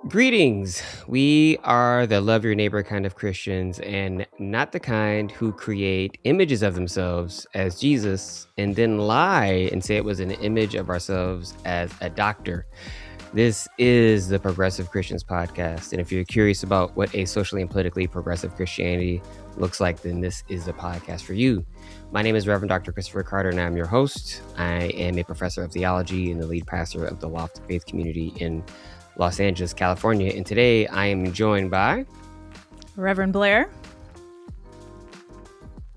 Greetings. We are the love your neighbor kind of Christians and not the kind who create images of themselves as Jesus and then lie and say it was an image of ourselves as a doctor. This is the Progressive Christians podcast. And if you're curious about what a socially and politically progressive Christianity looks like, then this is the podcast for you. My name is Reverend Dr. Christopher Carter, and I'm your host. I am a professor of theology and the lead pastor of the Loft Faith community in Los Angeles, California. And today I am joined by Reverend Blair.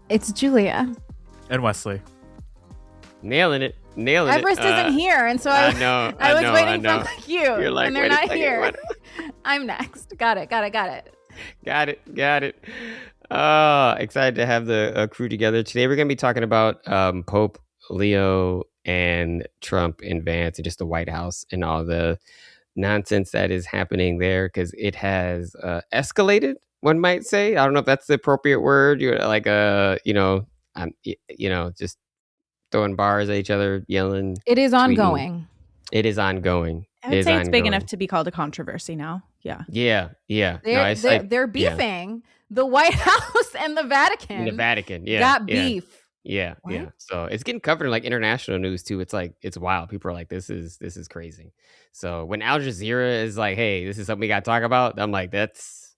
It's Julia. And Wesley. Nailing it. Everest isn't here, and so I was waiting for like you. You're like, and they're not here. I'm next. Got it. Excited to have the crew together. Today we're going to be talking about Pope Leo and Trump and Vance and just the White House and all the nonsense that is happening there, because it has escalated, one might say. I don't know if that's the appropriate word. You're like just throwing bars at each other, yelling. It is ongoing. It is ongoing. I would say it's big enough to be called a controversy now. Yeah. They're beefing. The White House and the Vatican. Got beef. Yeah. So it's getting covered in like international news too. It's like, it's wild. People are like, this is crazy. So when Al Jazeera is like, hey, this is something we got to talk about, I'm like, that's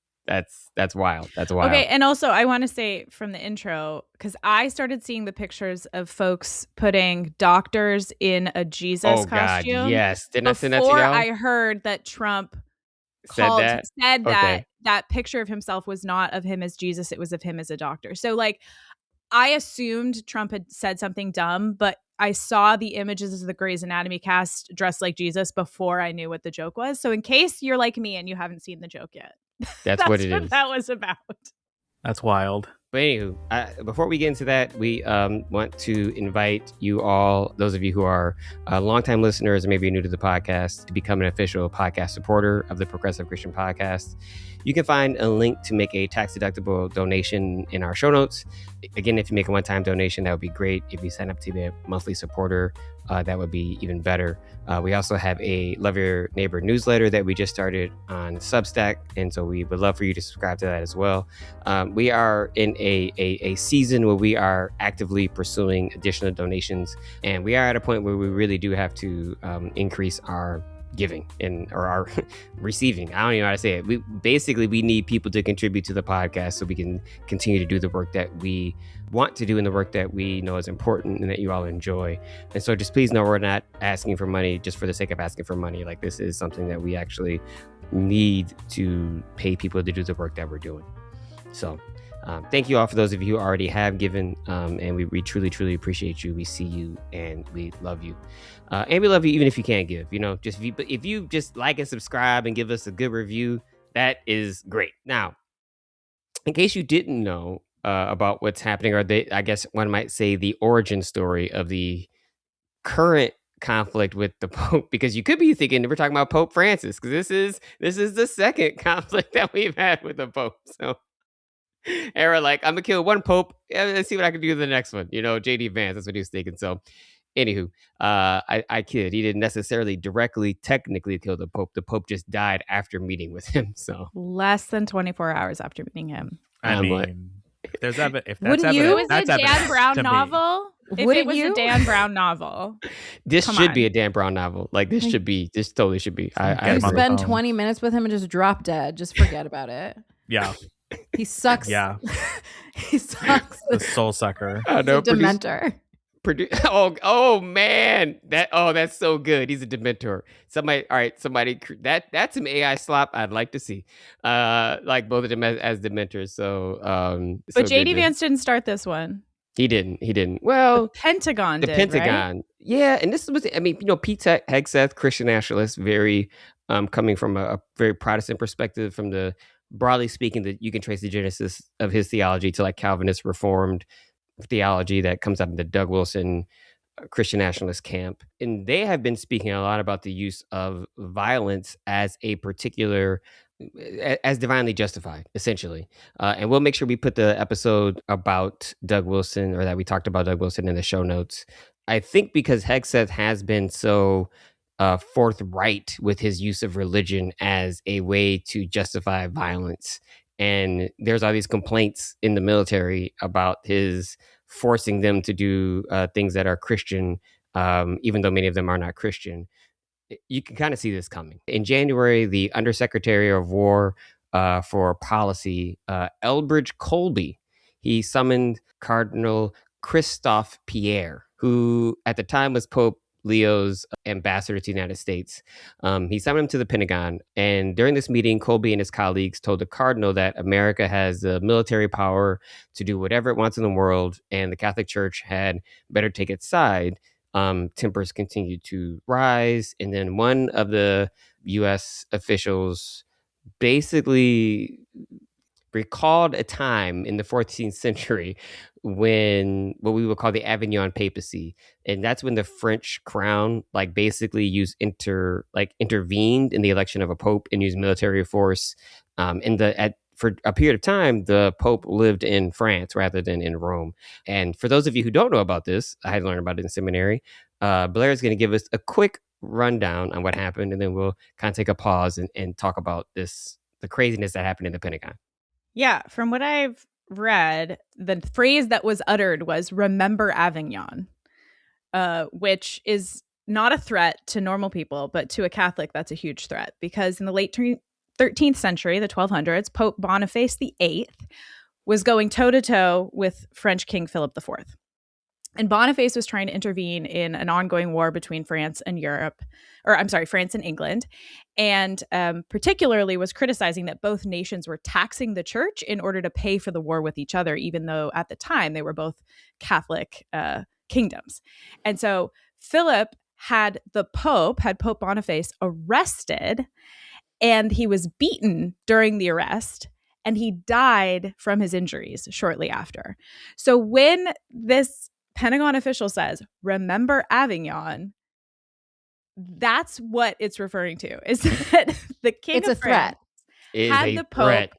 wild. That's wild. Okay. And also I want to say from the intro, because I started seeing the pictures of folks putting doctors in a Jesus costume. God, yes. Didn't I send that to Before y'all? I heard that Trump said that picture of himself was not of him as Jesus. It was of him as a doctor. So like, I assumed Trump had said something dumb, but I saw the images of the Grey's Anatomy cast dressed like Jesus before I knew what the joke was. So in case you're like me and you haven't seen the joke yet, that's what it is. That was about. That's wild. But anywho, before we get into that, we want to invite you all, those of you who are longtime listeners or maybe new to the podcast, to become an official podcast supporter of the Progressive Christian Podcast. You can find a link to make a tax-deductible donation in our show notes. Again, if you make a one-time donation, that would be great. If you sign up to be a monthly supporter, that would be even better. We also have a Love Your Neighbor newsletter that we just started on Substack, and so we would love for you to subscribe to that as well. We are in a season where we are actively pursuing additional donations, and we are at a point where we really do have to increase our giving or our receiving. I don't even know how to say it. We need people to contribute to the podcast so we can continue to do the work that we want to do and the work that we know is important and that you all enjoy. And so just please know we're not asking for money just for the sake of asking for money. Like, this is something that we actually need to pay people to do the work that we're doing. So thank you all for those of you who already have given, and we truly, truly appreciate you. We see you and we love you. And we love you even if you can't give. Just if you just like and subscribe and give us a good review, that is great. Now, in case you didn't know about what's happening, or I guess one might say the origin story of the current conflict with the Pope, because you could be thinking we're talking about Pope Francis, because this is the second conflict that we've had with the Pope. So era, like, I'm gonna kill one Pope, let's see what I can do to the next one. JD Vance, that's what he was thinking. So anywho, I kid. He didn't necessarily technically kill the Pope. The Pope just died after meeting with him. So less than 24 hours after meeting him. I mean, if that's evidence, it was a Dan Brown novel. If it was a Dan Brown novel, this should be a Dan Brown novel. Like, this totally should be. I spend 20 minutes with him and just drop dead. Just forget about it. Yeah. He sucks. Yeah. He sucks. The soul sucker. He's a dementor. Oh man, that's so good. He's a dementor. Somebody, that's some AI slop I'd like to see. Like both of them as dementors. So, but JD Vance didn't start this one. He didn't. Well, the Pentagon did. Right? Yeah, and this was, Pete Hegseth, Christian nationalist, very coming from a very Protestant perspective, from the broadly speaking, that you can trace the genesis of his theology to like Calvinist Reformed theology that comes out of the Doug Wilson Christian nationalist camp. And they have been speaking a lot about the use of violence as divinely justified, essentially. And we'll make sure we put the episode about Doug Wilson, or that we talked about Doug Wilson, in the show notes. I think because Hegseth has been so forthright with his use of religion as a way to justify violence. And there's all these complaints in the military about his forcing them to do things that are Christian, even though many of them are not Christian. You can kind of see this coming. In January, the Undersecretary of War for Policy, Elbridge Colby, he summoned Cardinal Christophe Pierre, who at the time was Pope Leo's ambassador to the United States. He summoned him to the Pentagon. And during this meeting, Colby and his colleagues told the cardinal that America has the military power to do whatever it wants in the world, and the Catholic Church had better take its side. Tempers continued to rise. And then one of the U.S. officials basically recalled a time in the 14th century when what we would call the Avignon Papacy, and that's when the French crown basically intervened in the election of a pope and used military force. For a period of time, the Pope lived in France rather than in Rome. And for those of you who don't know about this, I had to learn about it in seminary. Blair is going to give us a quick rundown on what happened, and then we'll kind of take a pause and talk about the craziness that happened in the Pentagon. Yeah, from what I've read, the phrase that was uttered was "Remember Avignon," which is not a threat to normal people, but to a Catholic, that's a huge threat, because in the late 13th century, the 1200s, Pope Boniface VIII was going toe-to-toe with French King Philip IV. And Boniface was trying to intervene in an ongoing war between France and France and England, and particularly was criticizing that both nations were taxing the church in order to pay for the war with each other, even though at the time they were both Catholic kingdoms. And so Philip had Pope Boniface arrested, and he was beaten during the arrest, and he died from his injuries shortly after. So when this Pentagon official says, "Remember Avignon," that's what it's referring to, is that the King of France had the Pope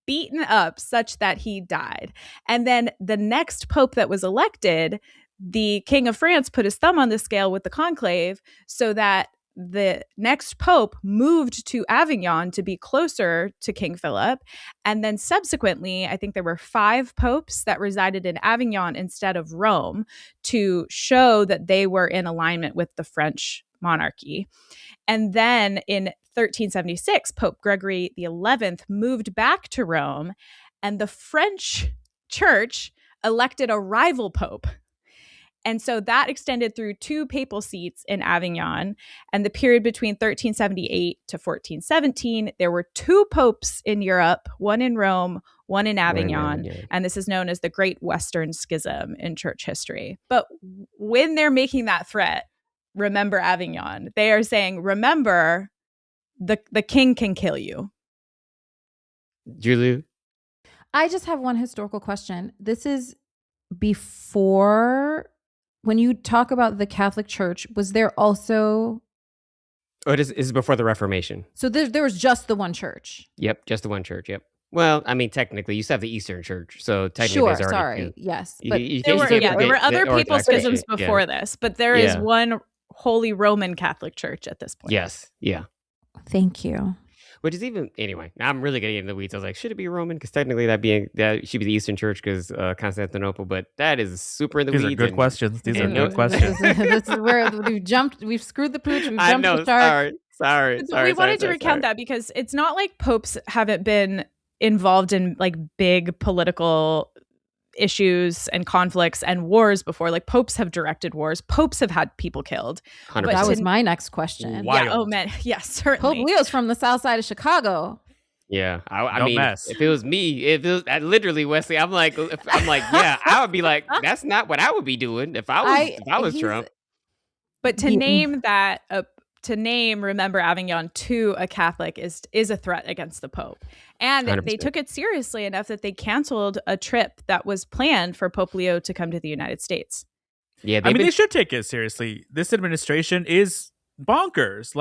beaten up such that he died. And then the next Pope that was elected, the King of France put his thumb on the scale with the conclave so that the next Pope moved to Avignon to be closer to King Philip. And then subsequently, I think there were 5 popes that resided in Avignon instead of Rome to show that they were in alignment with the French monarchy. And then in 1376, Pope Gregory XI moved back to Rome, and the French church elected a rival pope. And so that extended through 2 papal seats in Avignon. And the period between 1378 to 1417, there were 2 popes in Europe, one in Rome, one in Avignon. And this is known as the Great Western Schism in church history. But when they're making that threat, "Remember Avignon," they are saying, remember, the king can kill you. Julia? I just have one historical question. This is before... When you talk about the Catholic Church, was there also... Oh, it is before the Reformation. So there was just the one church? Yep, just the one church, yep. Well, I mean, technically, you still have the Eastern Church, so technically there's already... Yes. But there were other papal schisms before this, but there is one Holy Roman Catholic Church at this point. Yes, yeah. Thank you. Which is even, anyway, now I'm really getting into the weeds. I was like, should it be Roman? Because technically that should be the Eastern Church because Constantinople, but that is super in the weeds. These are good questions. These are good questions. This is where we've screwed the pooch, we've jumped the shark. Sorry. We wanted to recount that because it's not like popes haven't been involved in big political issues and conflicts and wars before. Popes have directed wars. Popes have had people killed. 100%. That was my next question. Wild. Yeah. Oh man. Yes, certainly. Pope Leo's from the south side of Chicago. Yeah. I mean, if it was me, literally Wesley, I'm like, yeah, I would be like, that's not what I would be doing if I was Trump. But to name Remember Avignon to a Catholic is a threat against the Pope. And 100%. They took it seriously enough that they canceled a trip that was planned for Pope Leo to come to the United States. Yeah, they should take it seriously. This administration is bonkers.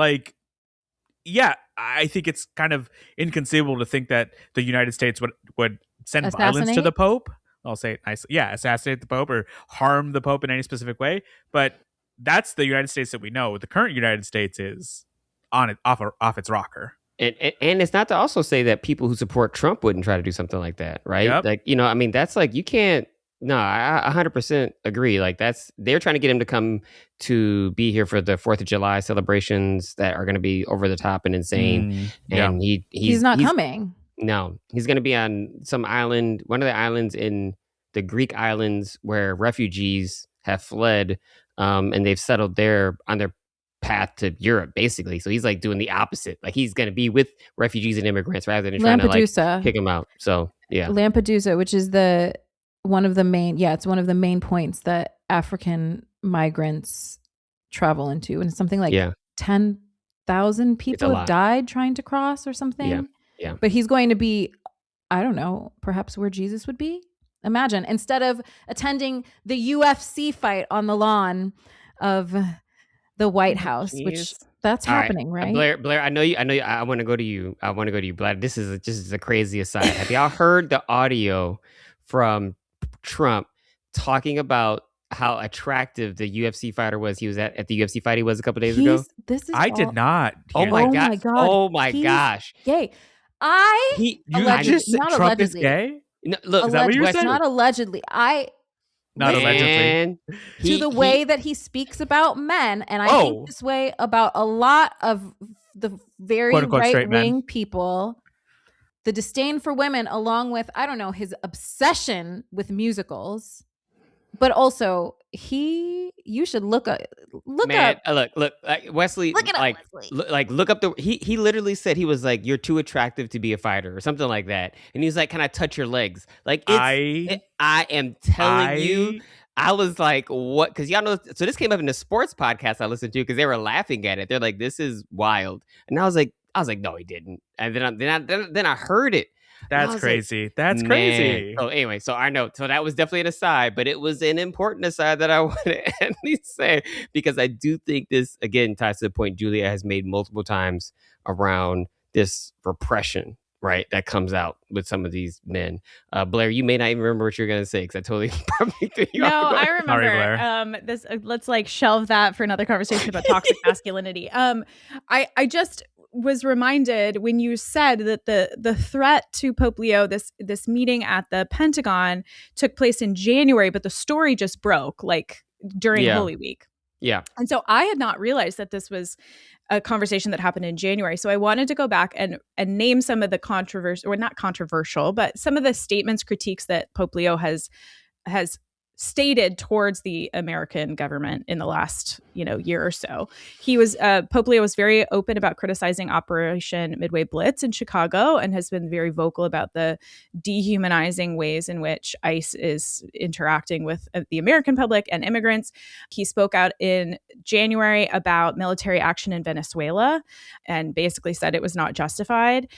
I think it's kind of inconceivable to think that the United States would send violence to the Pope. I'll say it nicely. Yeah, assassinate the Pope or harm the Pope in any specific way. But that's the United States that we know. The current United States is off its rocker. And it's not to also say that people who support Trump wouldn't try to do something like that, right? Yep. Like, I mean, that's like, you can't. No, I 100% agree. Like, they're trying to get him to come to be here for the 4th of July celebrations that are going to be over the top and insane. And he's not coming. No, he's going to be on some island, one of the islands in the Greek islands where refugees have fled, and they've settled there on their path to Europe, basically. So he's like doing the opposite. Like, he's going to be with refugees and immigrants rather than trying to like kick them out. So yeah, Lampedusa, which is one of the main points that African migrants travel into, and it's something like 10,000 people have died trying to cross or something. Yeah. But he's going to be, I don't know, perhaps where Jesus would be. Imagine, instead of attending the UFC fight on the lawn of the White House, which that's happening, right? Blair, I know you. I want to go to you. Blair, this is a crazy aside. Have y'all heard the audio from Trump talking about how attractive the UFC fighter was? He was at the UFC fight he was a couple days ago. I did not. Oh my god! Oh my gosh! Gay. Trump is gay? No, look, is that what you're saying? Not allegedly. Allegedly. To the way that he speaks about men, and I think this way about a lot of the very right-wing people. The disdain for women, along with, I don't know, his obsession with musicals, but also you should look up. Look, Wesley. Look up he literally said, he was like, "You're too attractive to be a fighter," or something like that, and he was like, "Can I touch your legs?" Like, I am telling you. I was like, what? Because y'all know, so this came up in the sports podcast I listened to, because they were laughing at it. They're like, "This is wild," and I was like, no, he didn't. And then I heard it. That's crazy. Like, that's crazy. So anyway, so I know. So that was definitely an aside, but it was an important aside that I want to at least say, because I do think this, again, ties to the point Julia has made multiple times around this repression, right, that comes out with some of these men. Blair, you may not even remember what you're going to say, because I totally probably threw you off. No, I remember. This let's like shelve that for another conversation about toxic masculinity. I just was reminded when you said that the threat to Pope Leo, this meeting at the Pentagon, took place in January, but the story just broke like during Holy Week. Yeah. And so I had not realized that this was a conversation that happened in January. So I wanted to go back and name some of the controversial, or not controversial, but some of the statements, critiques that Pope Leo has stated towards the American government in the last, year or so. Pope Leo was very open about criticizing Operation Midway Blitz in Chicago, and has been very vocal about the dehumanizing ways in which ICE is interacting with the American public and immigrants. He spoke out in January about military action in Venezuela and basically said it was not justified.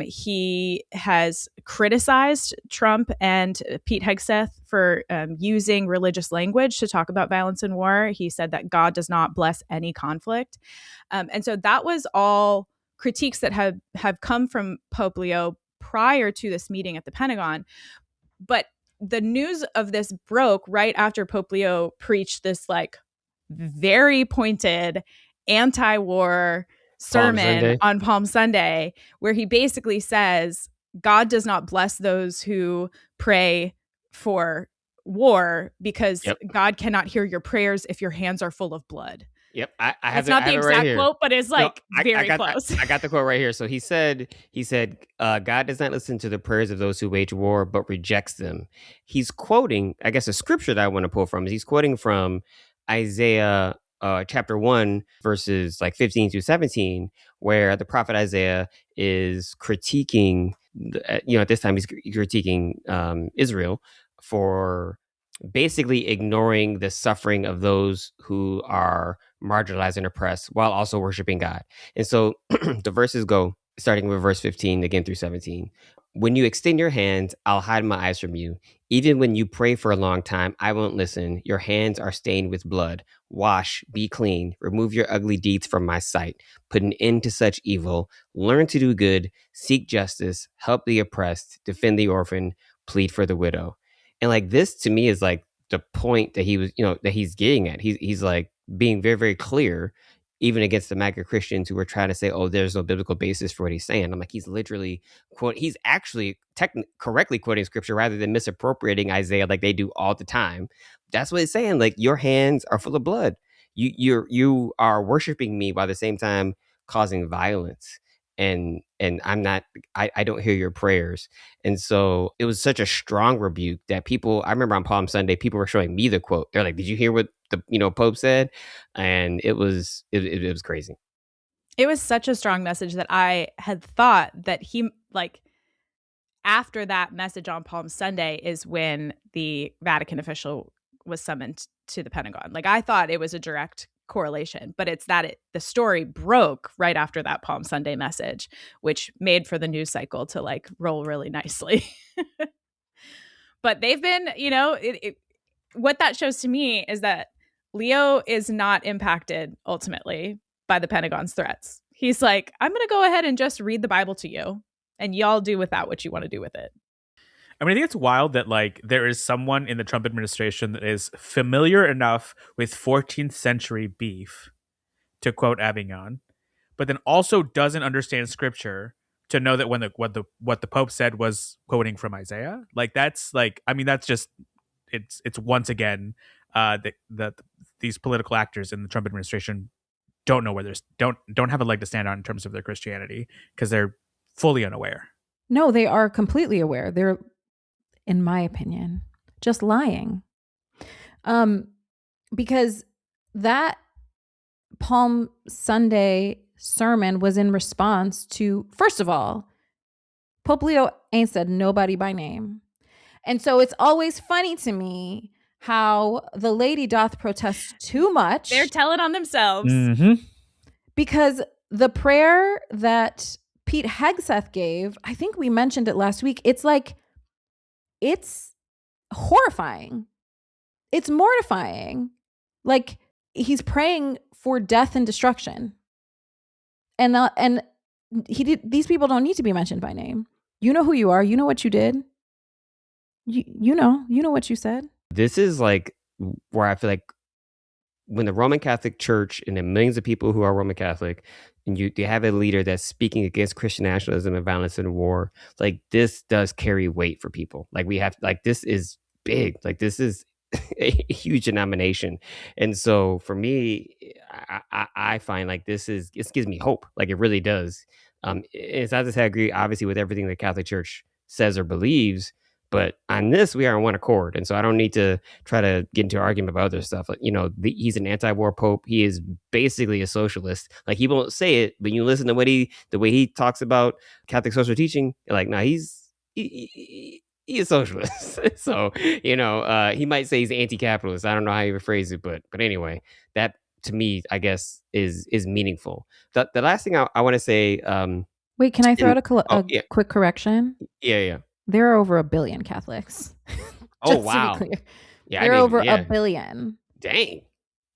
He has criticized Trump and Pete Hegseth for using religious language to talk about violence and war. He said that God does not bless any conflict. And so that was all critiques that have come from Pope Leo prior to this meeting at the Pentagon. But the news of this broke right after Pope Leo preached this like very pointed anti-war sermon on Palm Sunday, where he basically says, God does not bless those who pray for war, because God cannot hear your prayers if your hands are full of blood. Yep, I have. It's not the exact quote, but it's like very close. I got the quote right here. So he said, God does not listen to the prayers of those who wage war, but rejects them. He's quoting, I guess, a scripture that I want to pull from. He's quoting from Isaiah chapter 1, verses like 15 through 17, where the prophet Isaiah is critiquing, at this time he's critiquing Israel for basically ignoring the suffering of those who are marginalized and oppressed while also worshiping God. And so the verses go, starting with verse 15 again through 17. When you extend your hands, I'll hide my eyes from you. Even when you pray for a long time, I won't listen. Your hands are stained with blood. Wash, be clean, remove your ugly deeds from my sight. Put an end to such evil. Learn to do good, seek justice, help the oppressed, defend the orphan, plead for the widow. And like this to me is like the point that he was, that he's getting at. He's like, being very, very clear, even against the MAGA Christians who were trying to say, oh, there's no biblical basis for what he's saying. I'm like, he's literally he's actually correctly quoting scripture rather than misappropriating Isaiah like they do all the time. That's what it's saying. Like, your hands are full of blood. You are worshiping me while at the same time causing violence. And I'm not, I don't hear your prayers. And so it was such a strong rebuke that people, I remember on Palm Sunday, people were showing me the quote. They're like, did you hear what the Pope said? And it was crazy. It was such a strong message that I had thought that he, like, after that message on Palm Sunday is when the Vatican official was summoned to the Pentagon. Like, I thought it was a direct correlation, but it's that the story broke right after that Palm Sunday message, which made for the news cycle to like roll really nicely. But they've been, what that shows to me is that Leo is not impacted ultimately by the Pentagon's threats. He's like, I'm going to go ahead and just read the Bible to you, and y'all do with that what you want to do with it. I mean, I think it's wild that like there is someone in the Trump administration that is familiar enough with 14th century beef, to quote Avignon, but then also doesn't understand scripture to know that when what the Pope said was quoting from Isaiah. Like, that's like, I mean, that's just it's once again that these political actors in the Trump administration don't know where there's don't have a leg to stand on in terms of their Christianity because they're fully unaware. No, they are completely aware. They're, in my opinion, just lying. Because that Palm Sunday sermon was in response to, first of all, Pope Leo ain't said nobody by name. And so it's always funny to me how the lady doth protest too much. They're telling on themselves. Mm-hmm. Because the prayer that Pete Hegseth gave, I think we mentioned it last week, it's like, it's horrifying. It's mortifying. Like, he's praying for death and destruction. And these people don't need to be mentioned by name. You know who you are. You know what you did. You know what you said. This is like where I feel like when the Roman Catholic Church and the millions of people who are Roman Catholic, and you have a leader that's speaking against Christian nationalism and violence and war, like, this does carry weight for people. Like, we have, like, this is big. Like, this is a huge denomination. And so for me, I find like this gives me hope. Like, it really does. It's not to say I agree, obviously, with everything the Catholic Church says or believes, but on this, we are on one accord. And so I don't need to try to get into an argument about other stuff. Like, he's an anti-war pope. He is basically a socialist. Like, he won't say it, but you listen to the way he talks about Catholic social teaching, you're like, nah, he is a socialist. So, he might say he's anti-capitalist. I don't know how he would phrase it, but anyway, that to me, I guess, is meaningful. The last thing I want to say. Wait, can I throw out a quick correction? Yeah. There are over 1 billion Catholics. Oh, wow. Yeah, there are over 1 billion. Dang.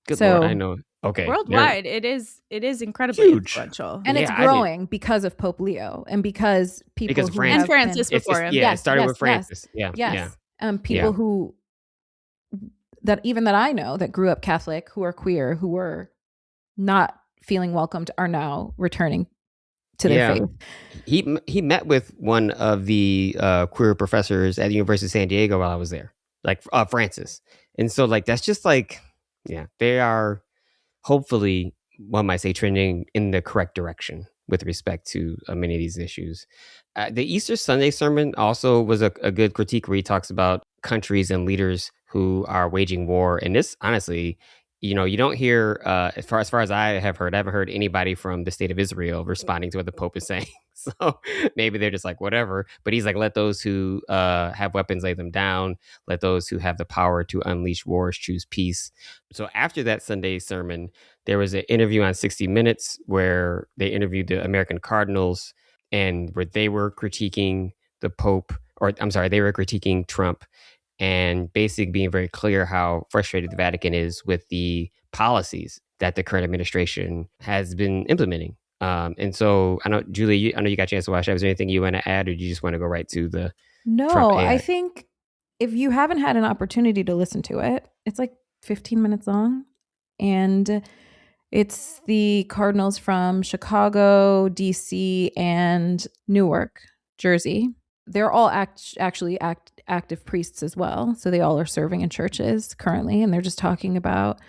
Good Lord, I know. Okay. Worldwide, it is incredibly influential. And it's growing because of Pope Leo and because people and Francis before him. Yeah, it started with Francis. Yes. People who that I know that grew up Catholic, who are queer, who were not feeling welcomed, are now returning to their faith. He met with one of the queer professors at the University of San Diego while I was there, like Francis. And so, like, that's just like, they are hopefully, one might say, trending in the correct direction with respect to many of these issues. The Easter Sunday sermon also was a good critique where he talks about countries and leaders who are waging war. And this, honestly, you don't hear, as far as I haven't heard anybody from the state of Israel responding to what the Pope is saying. So maybe they're just like, whatever. But he's like, let those who have weapons lay them down. Let those who have the power to unleash wars choose peace. So after that Sunday sermon, there was an interview on 60 Minutes where they interviewed the American cardinals, and where they were critiquing the Pope, they were critiquing Trump, and basically being very clear how frustrated the Vatican is with the policies that the current administration has been implementing. And so I know, Julie, I know you got a chance to watch that. Was there anything you want to add, or do you just want to go right to the Trump AI? I think if you haven't had an opportunity to listen to it, it's like 15 minutes long. And it's the cardinals from Chicago, DC, and Newark, Jersey. They're all actually active priests as well. So they all are serving in churches currently. And they're just talking about,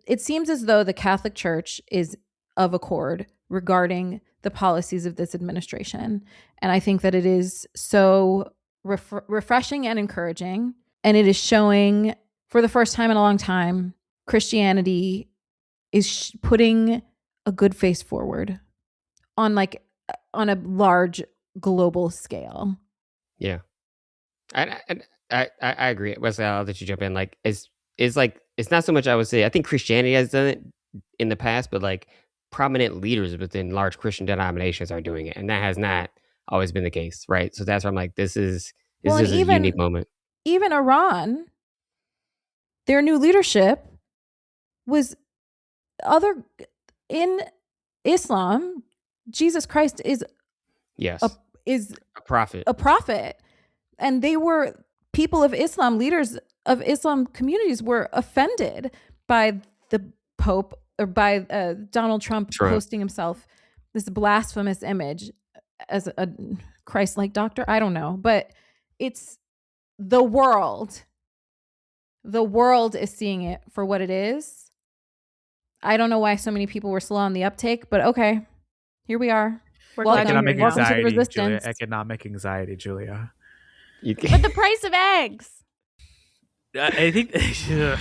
it seems as though the Catholic Church is of accord regarding the policies of this administration. And I think that it is so refreshing and encouraging. And it is showing, for the first time in a long time, Christianity is putting a good face forward on a large global scale. Yeah. I agree. Wesley, I'll let you jump in. Like, it's not so much, I would say, I think Christianity has done it in the past, but like prominent leaders within large Christian denominations are doing it. And that has not always been the case, right? So that's where I'm like, this is a unique moment. Even Iran, their new leadership was in Islam. Jesus Christ is a prophet. And they were people of Islam, leaders of Islam communities were offended by the Pope or by Donald Trump posting himself this blasphemous image as a Christ-like doctor. I don't know, but it's the world. The world is seeing it for what it is. I don't know why so many people were slow on the uptake, but okay, here we are. Economic anxiety, Julia. But the price of eggs. I think the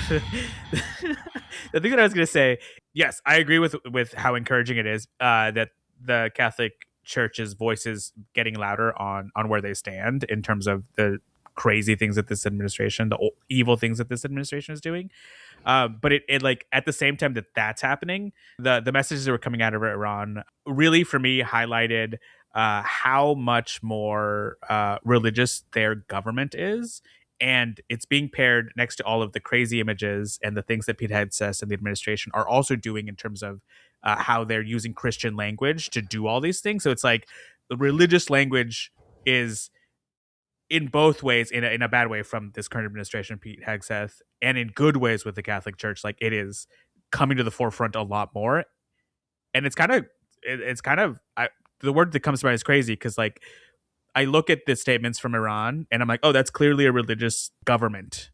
thing that I was going to say, yes, I agree with how encouraging it is that the Catholic Church's voice is getting louder on where they stand in terms of the crazy things that this administration, the evil things that this administration is doing. But it like at the same time that's happening, the messages that were coming out of Iran really, for me, highlighted how much more religious their government is. And it's being paired next to all of the crazy images and the things that Pete Hegseth and the administration are also doing in terms of how they're using Christian language to do all these things. So it's like the religious language is in both ways, in a bad way from this current administration, Pete Hegseth, and in good ways with the Catholic Church. Like, it is coming to the forefront a lot more. And it's kind of the word that comes to mind is crazy, because like I look at the statements from Iran and I'm like, oh, that's clearly a religious government.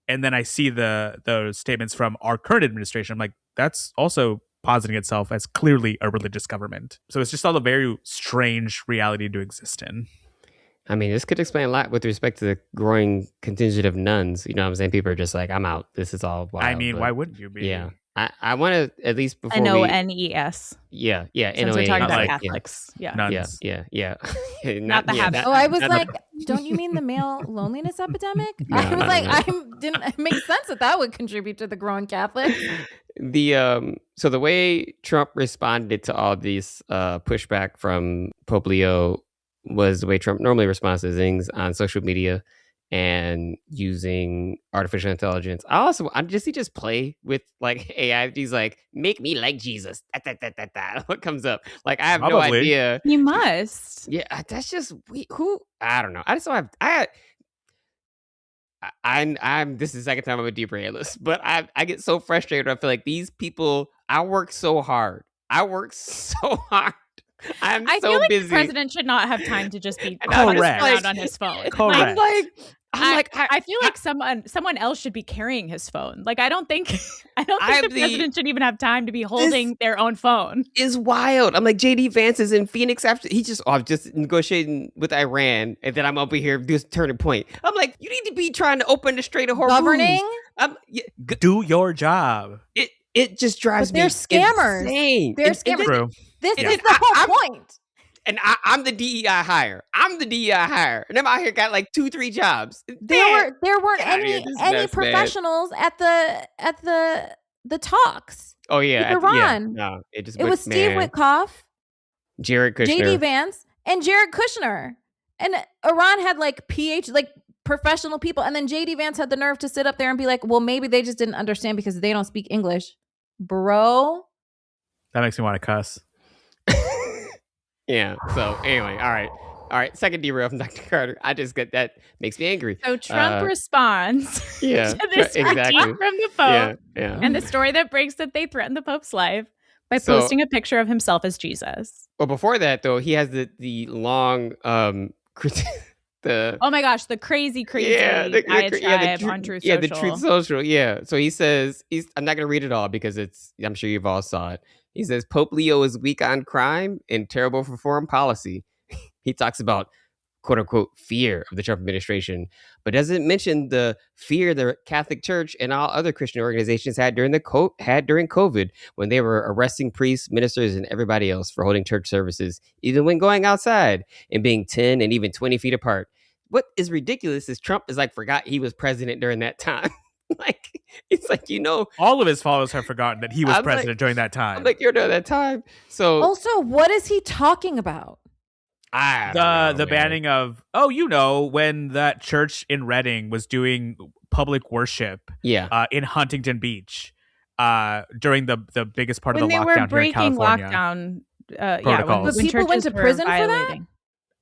And then I see those statements from our current administration. I'm like, that's also positing itself as clearly a religious government. So it's just all a very strange reality to exist in. I mean, this could explain a lot with respect to the growing contingent of nuns. You know what I'm saying? People are just like, I'm out. This is all wild. I mean, why wouldn't you be? Yeah. I want to, at least before NONES. Yeah. Since we're talking about Catholics. Yeah. Nuns. Yeah. Not the habit. I was like, don't you mean the male loneliness epidemic? I was like, didn't make sense that would contribute to the growing Catholics. So the way Trump responded to all these pushback from Pope Leo was the way Trump normally responds to things on social media and using artificial intelligence. He just play with like AI. He's like, make me like Jesus. What comes up? Like, I have no idea. You must. Yeah, that's just who. I don't know. I just don't have. I'm. This is the second time I'm a derailist, but I get so frustrated. I feel like these people. I work so hard. I feel like busy. The president should not have time to just be around on his phone. Correct. I feel like someone else should be carrying his phone. Like, I don't think the president should even have time to be holding their own phone. Is wild. I'm like, JD Vance is in Phoenix after I'm just negotiating with Iran, and then I'm over here this turning point. I'm like, you need to be trying to open the Strait of Hormuz. Governing. Do your job. It just drives me scammers. Insane. They're scammers. This is the whole point. And I'm the DEI hire. And I'm out here got like 2-3 jobs. There weren't any professionals at the talks. Oh yeah, with Iran. No, it was Steve Witkoff, Jared Kushner, JD Vance, and Jared Kushner. And Iran had like professional people, and then JD Vance had the nerve to sit up there and be like, "Well, maybe they just didn't understand because they don't speak English, bro." That makes me want to cuss. Yeah. So anyway, all right. All right, second derail from Dr. Carter. I just get that makes me angry. So Trump responds to this critique from the Pope and the story that breaks that they threatened the Pope's life by posting a picture of himself as Jesus. Well, before that, though, he has the long oh my gosh, the crazy diatribe on Truth Social. Yeah, the Truth Social. Yeah. So he says, I'm not going to read it all because I'm sure you've all saw it. He says, Pope Leo is weak on crime and terrible for foreign policy. He talks about, quote unquote, fear of the Trump administration, but doesn't mention the fear the Catholic Church and all other Christian organizations had during COVID, when they were arresting priests, ministers, and everybody else for holding church services, even when going outside and being 10 and even 20 feet apart. What is ridiculous is Trump is forgot he was president during that time. It's all of his followers have forgotten that he was president during that time. You're during that time. So also, what is he talking about? The banning of when that church in Reading was doing public worship in Huntington Beach during the biggest part of the lockdown here in California. Protocols. When people went to prison for that?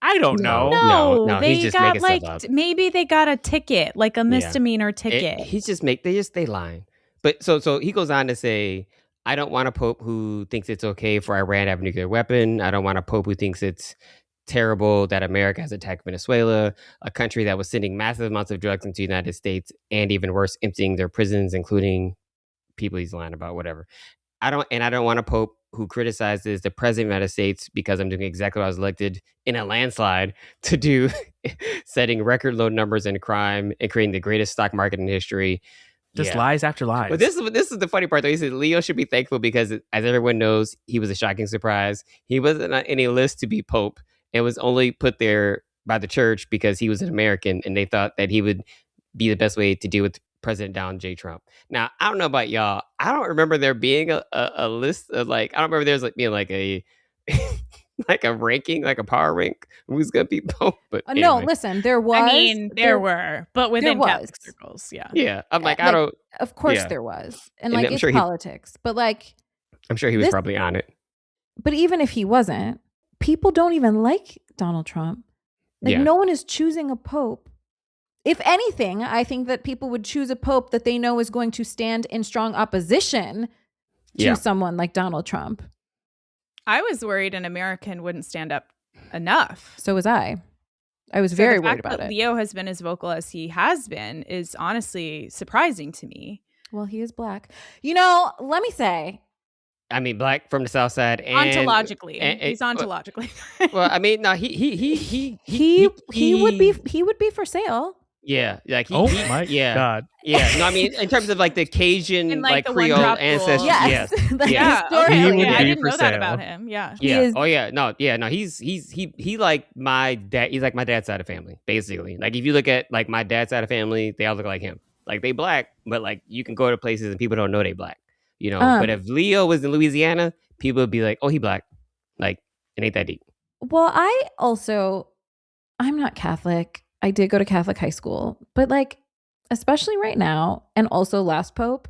I don't know. No, they got maybe they got a ticket, a misdemeanor ticket. They lying. But so he goes on to say, I don't want a pope who thinks it's okay for Iran to have a nuclear weapon. I don't want a pope who thinks it's terrible that America has attacked Venezuela, a country that was sending massive amounts of drugs into the United States, and even worse, emptying their prisons, including people he's lying about, whatever. I don't want a pope who criticizes the president of the United States because I'm doing exactly what I was elected in a landslide to do, setting record low numbers in crime and creating the greatest stock market in history. Just lies after lies. But this is the funny part, though. He said Leo should be thankful because, as everyone knows, he was a shocking surprise. He wasn't on any list to be pope. It was only put there by the church because he was an American and they thought that he would be the best way to deal with President Donald J. Trump. Now, I don't know about y'all. I don't remember there being a list of I don't remember there's being a a ranking, a power rank who's going to be pope. But anyway. No, listen, there was. I mean, there were, but within Catholic circles, yeah. Yeah. I'm I don't. Of course there was. And it's sure politics. But I'm sure he was probably on it. But even if he wasn't, people don't even like Donald Trump. No one is choosing a pope. If anything, I think that people would choose a pope that they know is going to stand in strong opposition to someone like Donald Trump. I was worried an American wouldn't stand up enough. So was I. I was very worried about it. Leo has been as vocal as he has been is honestly surprising to me. Well, he is black. Let me say, I mean, black from the South Side, and ontologically, he's ontologically. Well, I mean, no, he would be for sale. Yeah, my God. Yeah, no, I mean, in terms of the Cajun, and, Creole ancestry. Yes. Yeah. I didn't know that about him. Yeah. Yeah. Oh yeah. No. He like my dad. He's like my dad's side of family, basically. If you look at my dad's side of family, they all look like him. They black, but you can go to places and people don't know they black. But if Leo was in Louisiana, people would be like, "Oh, he black." It ain't that deep. Well, I'm not Catholic. I did go to Catholic high school, but especially right now, and also last pope,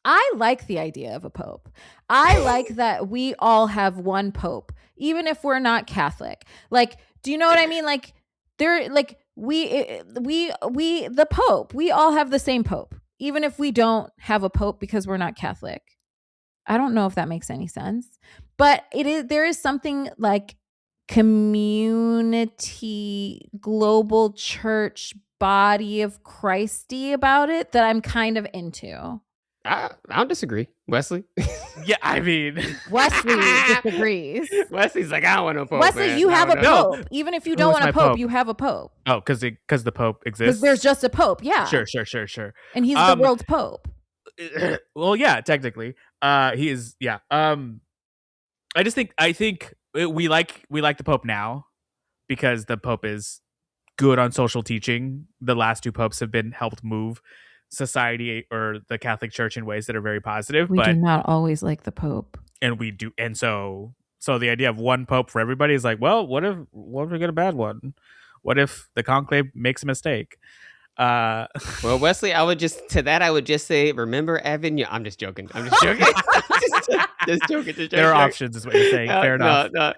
I like the idea of a pope. I like that we all have one pope, even if we're not Catholic. Do you know what I mean? The pope, we all have the same pope, even if we don't have a pope because we're not Catholic. I don't know if that makes any sense, but there is something community, global church, body of Christy about it that I'm kind of into. I don't disagree, Wesley. Yeah, I mean, Wesley disagrees. Wesley's I don't want no pope. Wesley, man. you have a pope. Even if you don't want a pope, you have a pope. Oh, because the pope exists. Because there's just a pope. Yeah. Sure. And he's the world's pope. Well, yeah, technically, he is. Yeah. I think we like the pope now because the pope is good on social teaching. The last two popes have been helped move society or the Catholic Church in ways that are very positive. We do not always like the pope, and we do. And so the idea of one pope for everybody is well, what if we get a bad one? What if the conclave makes a mistake? Well, Wesley, I would just say, remember Avignon. I'm just joking. just joking. There are options, is what you're saying. Fair enough. No.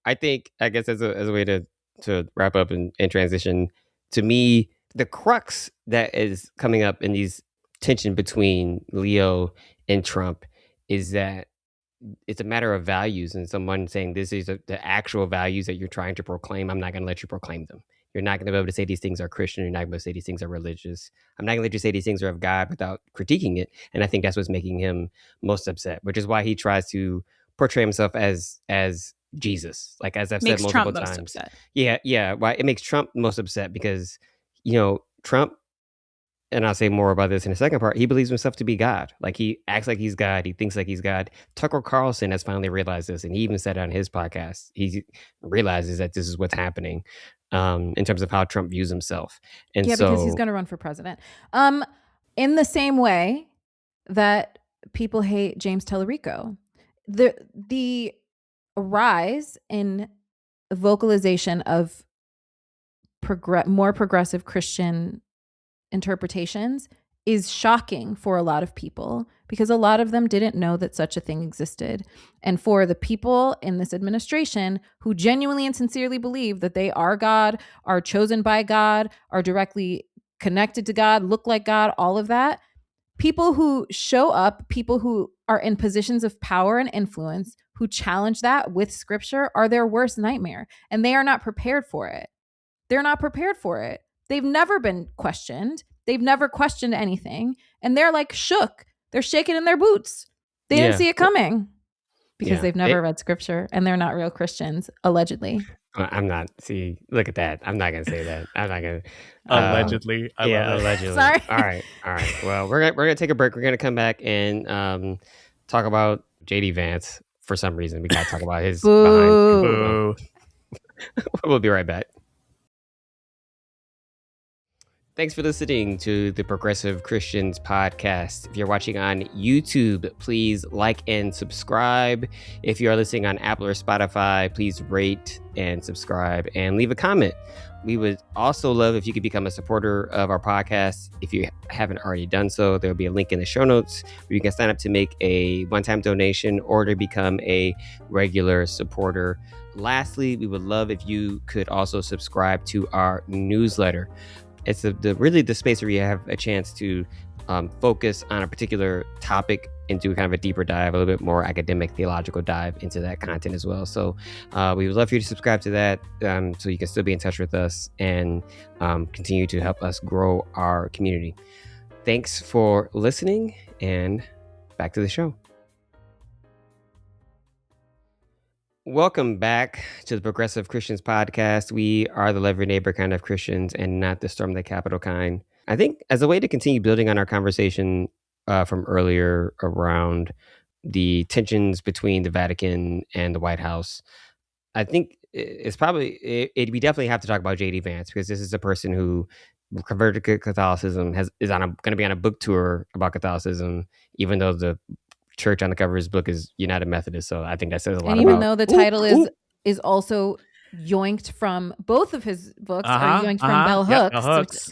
I think, I guess as a way to wrap up and transition, to me, the crux that is coming up in these tension between Leo and Trump is that it's a matter of values, and someone saying this is the actual values that you're trying to proclaim. I'm not going to let you proclaim them. You're not going to be able to say these things are Christian. You're not going to say these things are religious. I'm not going to let you say these things are of God without critiquing it. And I think that's what's making him most upset, which is why he tries to portray himself as Jesus. Like, as I've said multiple times. Upset. Yeah. Why it makes Trump most upset because, Trump, and I'll say more about this in the second part, he believes himself to be God. Like, he acts like he's God. He thinks like he's God. Tucker Carlson has finally realized this, and he even said it on his podcast. He realizes that this is what's happening in terms of how Trump views himself. And because he's going to run for president. In the same way that people hate James Tallarico, the rise in vocalization of more progressive Christian interpretations is shocking for a lot of people because a lot of them didn't know that such a thing existed. And for the people in this administration who genuinely and sincerely believe that they are God, are chosen by God, are directly connected to God, look like God, all of that, people who show up, people who are in positions of power and influence, who challenge that with scripture are their worst nightmare. And they are not prepared for it. They're not prepared for it. They've never been questioned. They've never questioned anything. And they're like shook. They're shaking in their boots. They didn't see it coming because they've never read scripture and they're not real Christians, allegedly. I'm not. See, look at that. I'm not going to say that. I'm not going to. Allegedly. Allegedly. Sorry. All right. Well, we're gonna take a break. We're going to come back and talk about JD Vance for some reason. We got to talk about his behind. We'll be right back. Thanks for listening to the Progressive Christians podcast. If you're watching on YouTube, please like and subscribe. If you are listening on Apple or Spotify, please rate and subscribe and leave a comment. We would also love if you could become a supporter of our podcast. If you haven't already done so, there'll be a link in the show notes where you can sign up to make a one-time donation or to become a regular supporter. Lastly, we would love if you could also subscribe to our newsletter. It's really the space where you have a chance to focus on a particular topic and do kind of a deeper dive, a little bit more academic, theological dive into that content as well. So we would love for you to subscribe to that so you can still be in touch with us and continue to help us grow our community. Thanks for listening, and back to the show. Welcome back to the Progressive Christians podcast. We are the love your neighbor kind of Christians and not the storm the Capitol kind. I think as a way to continue building on our conversation from earlier around the tensions between the Vatican and the White House, I think it's probably, we definitely have to talk about JD Vance, because this is a person who converted to Catholicism, is going to be on a book tour about Catholicism, even though the church on the cover of his book is United Methodist. So I think that says a lot. And even though the title is also yoinked from both of his books, or yoinked from Bell Hooks.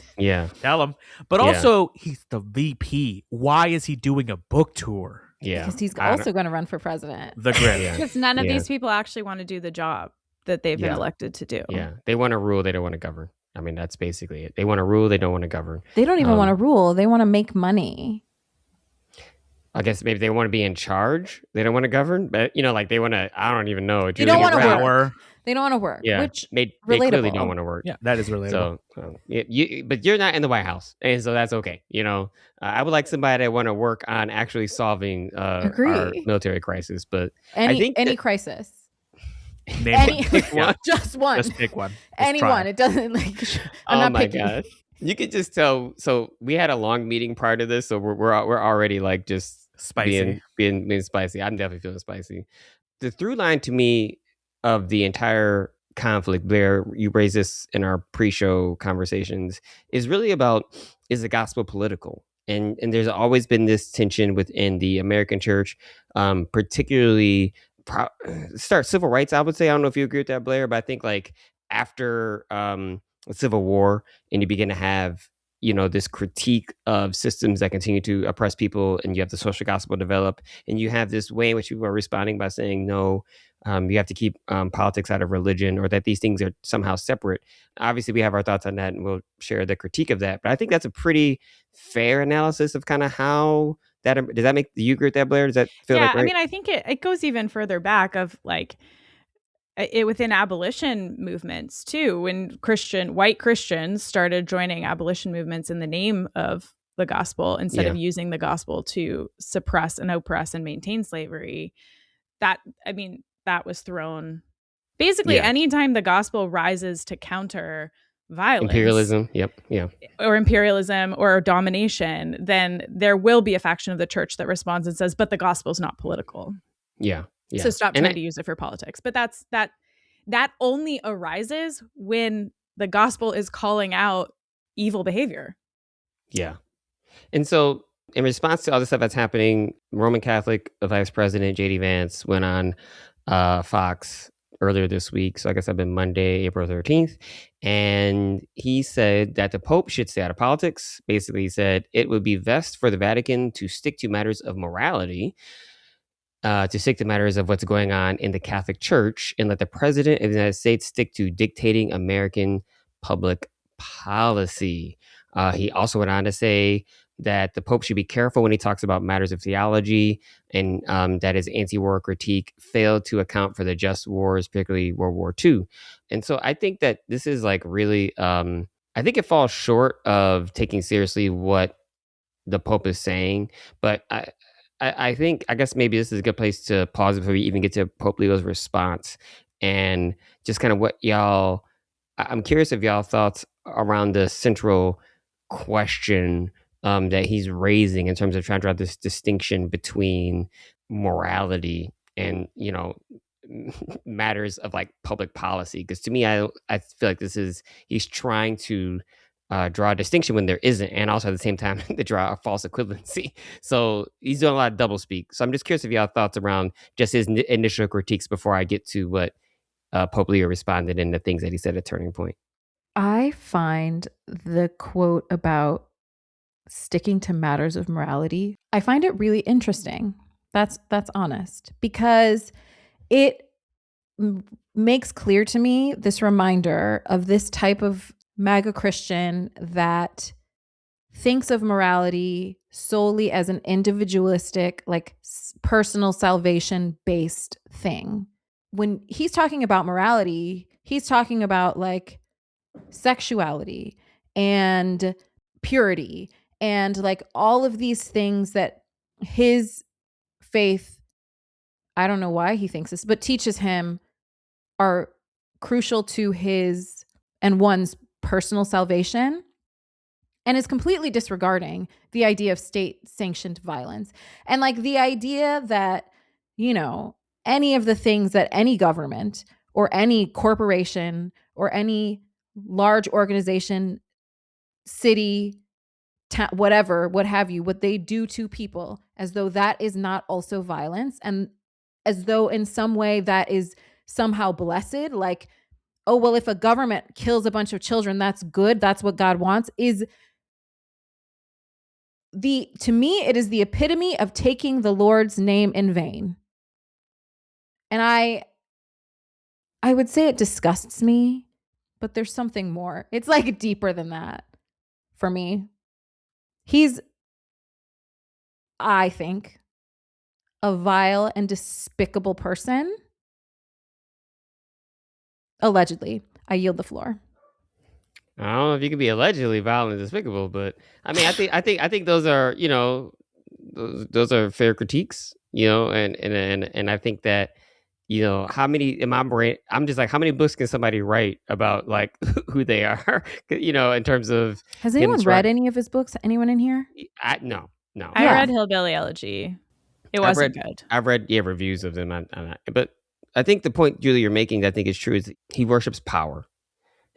Tell him. But also, he's the VP. Why is he doing a book tour? Yeah, because he's also going to run for president. The grid. Because none of these people actually want to do the job that they've been elected to do. Yeah, they want to rule. They don't want to govern. I mean, that's basically it. They want to rule. They don't want to govern. They don't even want to rule. They want to make money. I guess maybe they want to be in charge. They don't want to govern, but like they want to. I don't even know. They don't want to work. They don't want to work. Yeah, which they clearly don't want to work. Yeah, that is relatable. So, but you're not in the White House, and so that's okay. I would like somebody that want to work on actually solving our military crisis. But I think any crisis. Pick one. Just one. Just pick one. Anyone. It doesn't I'm not picking. God. You could just tell. So we had a long meeting prior to this, so we're already just spicy, being spicy. I'm definitely feeling spicy. The through line to me of the entire conflict, Blair, you raised this in our pre-show conversations, is really about, is the gospel political? And there's always been this tension within the American church, particularly start civil rights, I would say. I don't know if you agree with that, Blair, but I think after the Civil War, and you begin to have this critique of systems that continue to oppress people, and you have the social gospel develop, and you have this way in which people are responding by saying, no, you have to keep politics out of religion, or that these things are somehow separate. Obviously, we have our thoughts on that, and we'll share the critique of that. But I think that's a pretty fair analysis of kind of how that. Does that make, do you agree with that, Blair? Does that feel like right? I mean, I think it goes even further back of like it within abolition movements too. When white Christians started joining abolition movements in the name of the gospel instead of using the gospel to suppress and oppress and maintain slavery, that was thrown. Basically, anytime the gospel rises to counter violence, imperialism, or imperialism or domination, then there will be a faction of the church that responds and says, but the gospel is not political. Yeah. So stop trying to use it for politics. But that only arises when the gospel is calling out evil behavior. Yeah. And so in response to all the stuff that's happening, Roman Catholic Vice President J.D. Vance went on Fox earlier this week. So I guess I've been Monday, April 13th. And he said that the Pope should stay out of politics. Basically, he said it would be best for the Vatican to stick to matters of morality, to stick to matters of what's going on in the Catholic Church, and let the President of the United States stick to dictating American public policy. He also went on to say that the Pope should be careful when he talks about matters of theology, and that his anti-war critique failed to account for the just wars, particularly World War II. And so I think that this is like really, I think it falls short of taking seriously what the Pope is saying. But I think, I guess maybe this is a good place to pause before we even get to Pope Leo's response, and just kind of what y'all, I'm curious of y'all thoughts around the central question that he's raising in terms of trying to draw this distinction between morality and, matters of like public policy. Because to me, I feel like he's trying to draw a distinction when there isn't, and also at the same time to draw a false equivalency. So he's doing a lot of doublespeak. So I'm just curious if y'all thoughts around just his initial critiques before I get to what Pope Leo responded and the things that he said at Turning Point. I find the quote about sticking to matters of morality, I find it really interesting. That's honest, because it makes clear to me this reminder of this type of MAGA Christian that thinks of morality solely as an individualistic, like personal salvation based thing. When he's talking about morality, he's talking about like sexuality and purity and like all of these things that his faith, I don't know why he thinks this, but teaches him are crucial to his and one's personal salvation, and is completely disregarding the idea of state-sanctioned violence. And like the idea that, any of the things that any government or any corporation or any large organization, city, whatever, what have you, what they do to people, as though that is not also violence, and as though in some way that is somehow blessed, like, oh, well, if a government kills a bunch of children, that's good, that's what God wants, to me, it is the epitome of taking the Lord's name in vain. And I would say it disgusts me, but there's something more. It's like deeper than that for me. He's, I think, a vile and despicable person. Allegedly. I yield the floor. I don't know if you can be allegedly vile and despicable, but I mean, I think those are, those are fair critiques, and I think that, how many in my brain, I'm just like, how many books can somebody write about like who they are, in terms of. Has anyone read any of his books? Anyone in here? No. I read Hillbilly Elegy. It wasn't good. I've read reviews of them, but I think the point, Julie, you're making that I think is true is he worships power.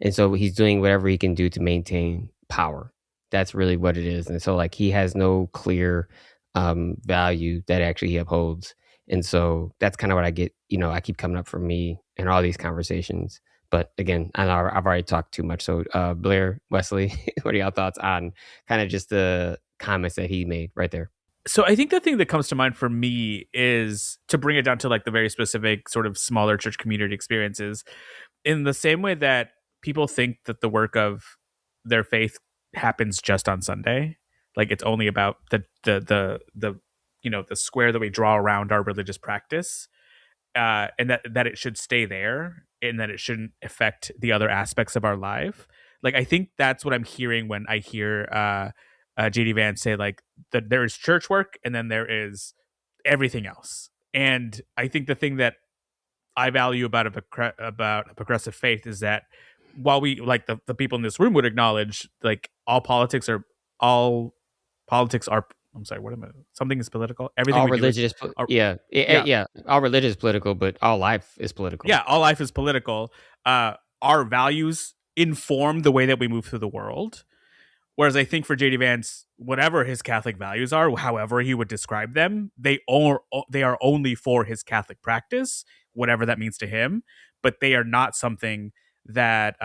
And so he's doing whatever he can do to maintain power. That's really what it is. And so like he has no clear value that actually he upholds. And so that's kind of what I get, I keep coming up for me in all these conversations. But again, I know I've already talked too much. So Blair, Wesley, what are y'all thoughts on kind of just the comments that he made right there? So I think the thing that comes to mind for me is to bring it down to like the very specific sort of smaller church community experiences, in the same way that people think that the work of their faith happens just on Sunday. Like it's only about the the square that we draw around our religious practice, and that it should stay there and that it shouldn't affect the other aspects of our life. Like I think that's what I'm hearing when I hear JD Vance say like that there is church work and then there is everything else. And I think the thing that I value about a progressive faith is that while we like the people in this room would acknowledge like all politics are I'm sorry, what am I? Something is political. Everything all religious, yeah. All religious is political, but all life is political. Yeah, all life is political. Our values inform the way that we move through the world. Whereas I think for JD Vance, whatever his Catholic values are, however he would describe them, they are only for his Catholic practice, whatever that means to him. But they are not something that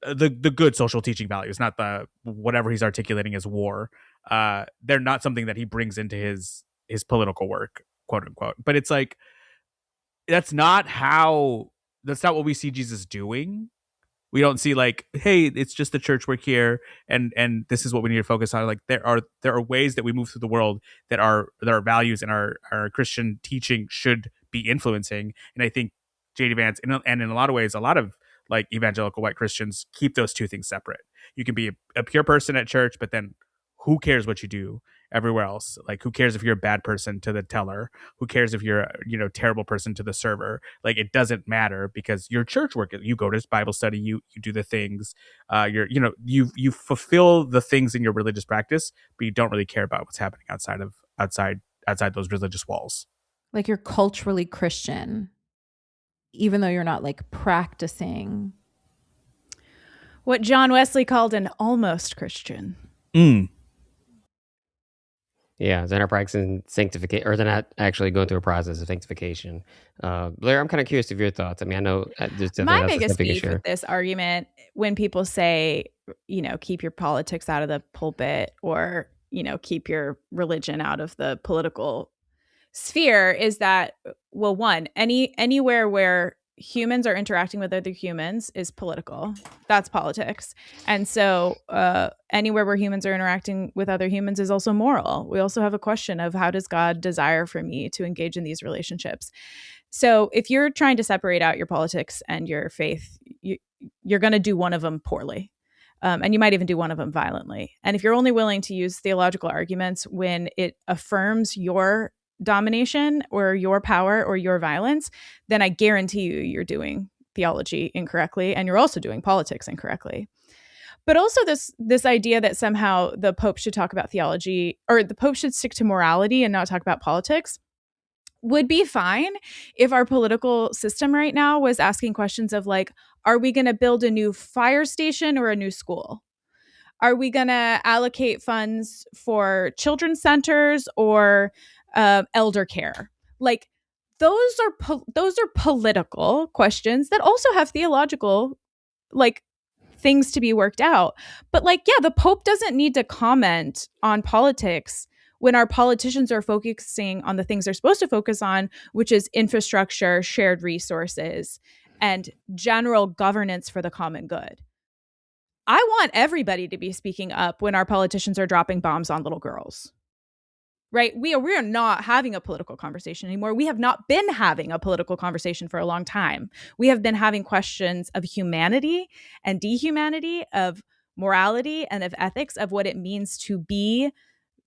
the good social teaching values, not the whatever he's articulating as war. They're not something that he brings into his political work, quote unquote. But it's like that's not what we see Jesus doing. We don't see like, hey, it's just the church work here, and this is what we need to focus on. Like there are ways that we move through the world that our values and our Christian teaching should be influencing. And I think J.D. Vance, and in a lot of ways, a lot of like evangelical white Christians keep those two things separate. You can be a pure person at church, but then who cares what you do everywhere else? Like, who cares if you're a bad person to the teller? Who cares if you're a terrible person to the server? Like, it doesn't matter because your church work, you go to Bible study, you do the things, you fulfill the things in your religious practice, but you don't really care about what's happening outside those religious walls. Like, you're culturally Christian, even though you're not like practicing. What John Wesley called an almost Christian. Yeah, they're not practicing sanctification, or they're not actually going through a process of sanctification. Blair, I'm kind of curious of your thoughts. I mean, I know my biggest beef with this argument when people say, keep your politics out of the pulpit, or keep your religion out of the political sphere, is that, well, one, anywhere where humans are interacting with other humans is political. That's politics. And so anywhere where humans are interacting with other humans is also moral. We also have a question of, how does God desire for me to engage in these relationships? So if you're trying to separate out your politics and your faith, you're going to do one of them poorly. And you might even do one of them violently. And if you're only willing to use theological arguments when it affirms your domination or your power or your violence, then I guarantee you're doing theology incorrectly, and you're also doing politics incorrectly. But also this idea that somehow the Pope should talk about theology, or the Pope should stick to morality and not talk about politics, would be fine if our political system right now was asking questions of like, are we going to build a new fire station or a new school? Are we going to allocate funds for children's centers or elder care? Like, those are political questions that also have theological like things to be worked out. But like, yeah, the Pope doesn't need to comment on politics when our politicians are focusing on the things they're supposed to focus on, which is infrastructure, shared resources, and general governance for the common good. I want everybody to be speaking up when our politicians are dropping bombs on little girls. Right? We are not having a political conversation anymore. We have not been having a political conversation for a long time. We have been having questions of humanity and dehumanity, of morality and of ethics, of what it means to be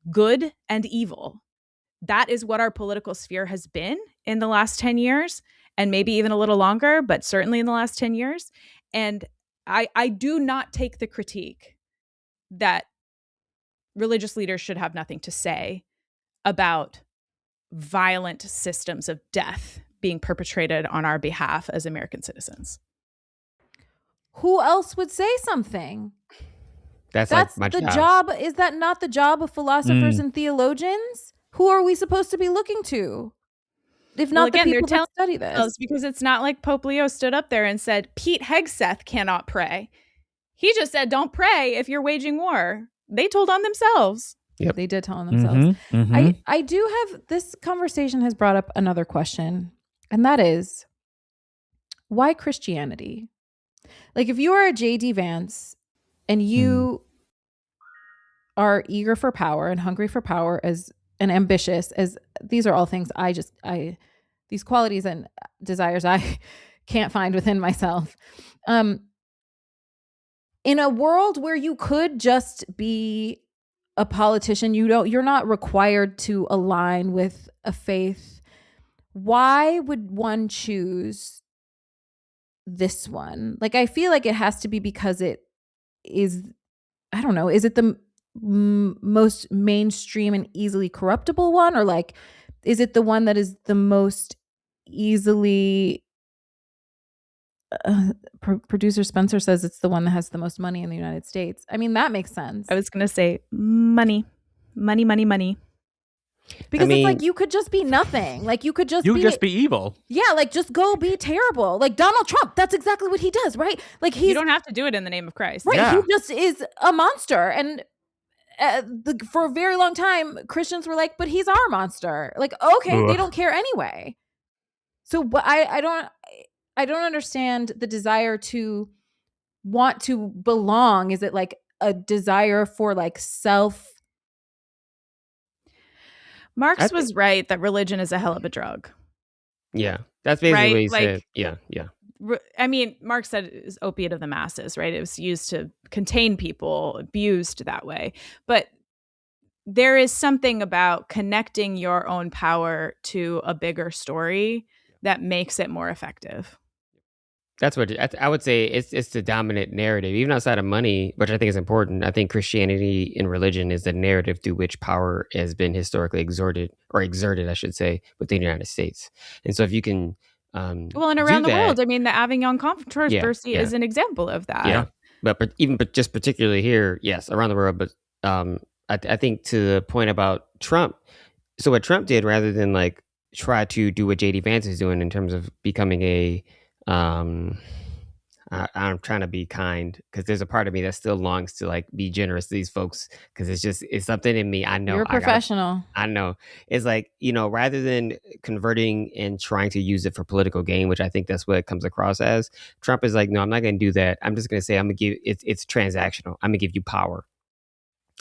good and evil. That is what our political sphere has been in the last 10 years, and maybe even a little longer, but certainly in the last 10 years. And I do not take the critique that religious leaders should have nothing to say about violent systems of death being perpetrated on our behalf as American citizens. Who else would say something? That's like the job. Is that not the job of philosophers and theologians? Who are we supposed to be looking to? If not the people that study this. Because it's not like Pope Leo stood up there and said, Pete Hegseth cannot pray. He just said, don't pray if you're waging war. They told on themselves. Yep. They did tell on themselves. I do have, this conversation has brought up another question, and that is, why Christianity? Like, if you are a J.D. Vance and you are eager for power and hungry for power and ambitious, as these are all things these qualities and desires I can't find within myself. In a world where you could just be a politician, you're not required to align with a faith. Why would one choose this one? Like, I feel like it has to be because it is, I don't know, is it the most mainstream and easily corruptible one, or like, is it the one that is the most easily producer Spencer says it's the one that has the most money in the United States. I mean, that makes sense. I was gonna say money. Because it's like, you could just be nothing. Like, you could just be evil. Yeah, like, just go be terrible. Like Donald Trump, that's exactly what he does, right? Like, you don't have to do it in the name of Christ. Right, yeah. He just is a monster. And for a very long time, Christians were like, but he's our monster. Like, okay, they don't care anyway. So I don't understand the desire to want to belong. Is it like a desire for like self? Marx was right that religion is a hell of a drug. Yeah, that's basically what he said. Yeah. I mean, Marx said it was opiate of the masses, right? It was used to contain people, abused that way. But there is something about connecting your own power to a bigger story that makes it more effective. That's what I would say. It's the dominant narrative, even outside of money, which I think is important. I think Christianity and religion is the narrative through which power has been historically exerted, I should say, within the United States. And so if you can, and around the world, I mean, the Avignon controversy is an example of that. Yeah, but just particularly here, yes, around the world. But I think to the point about Trump. So what Trump did, rather than like try to do what JD Vance is doing in terms of becoming a I'm trying to be kind, because there's a part of me that still longs to like be generous to these folks, because it's something in me. I know you're a professional. I know it's like, rather than converting and trying to use it for political gain, which I think that's what it comes across as. Trump is like, no, I'm not going to do that. I'm just going to say I'm going to give it's transactional. I'm going to give you power,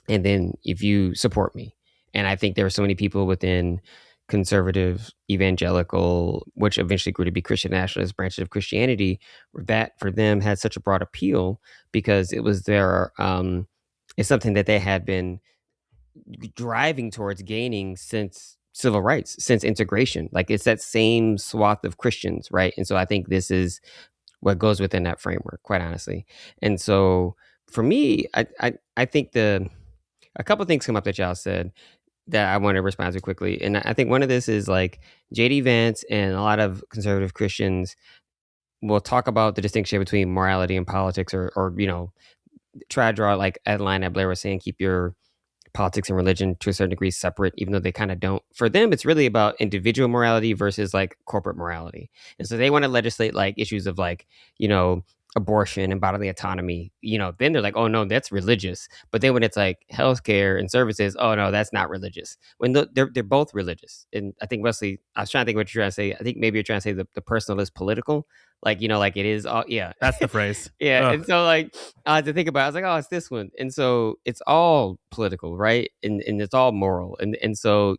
and then if you support me. And I think there are so many people within conservative, evangelical, which eventually grew to be Christian nationalist branches of Christianity, that for them had such a broad appeal because it was it's something that they had been driving towards gaining since civil rights, since integration. Like, it's that same swath of Christians, right? And so I think this is what goes within that framework, quite honestly. And so for me, I think a couple of things come up that y'all said that I want to respond to quickly. And I think one of this is like JD Vance and a lot of conservative Christians will talk about the distinction between morality and politics, or try to draw like a line that Blair was saying, keep your politics and religion to a certain degree separate, even though they kind of don't. For them, it's really about individual morality versus like corporate morality. And so they want to legislate like issues of like, abortion and bodily autonomy, then they're like, oh no, that's religious. But then when it's like healthcare and services, oh no, that's not religious. When they're both religious. And I think, Wesley, I was trying to think what you're trying to say. I think maybe you're trying to say the personal is political. Like, like it is all, yeah. That's the phrase. Yeah. Ugh. And so like, I had to think about it. I was like, oh, it's this one. And so it's all political, right? And it's all moral. And so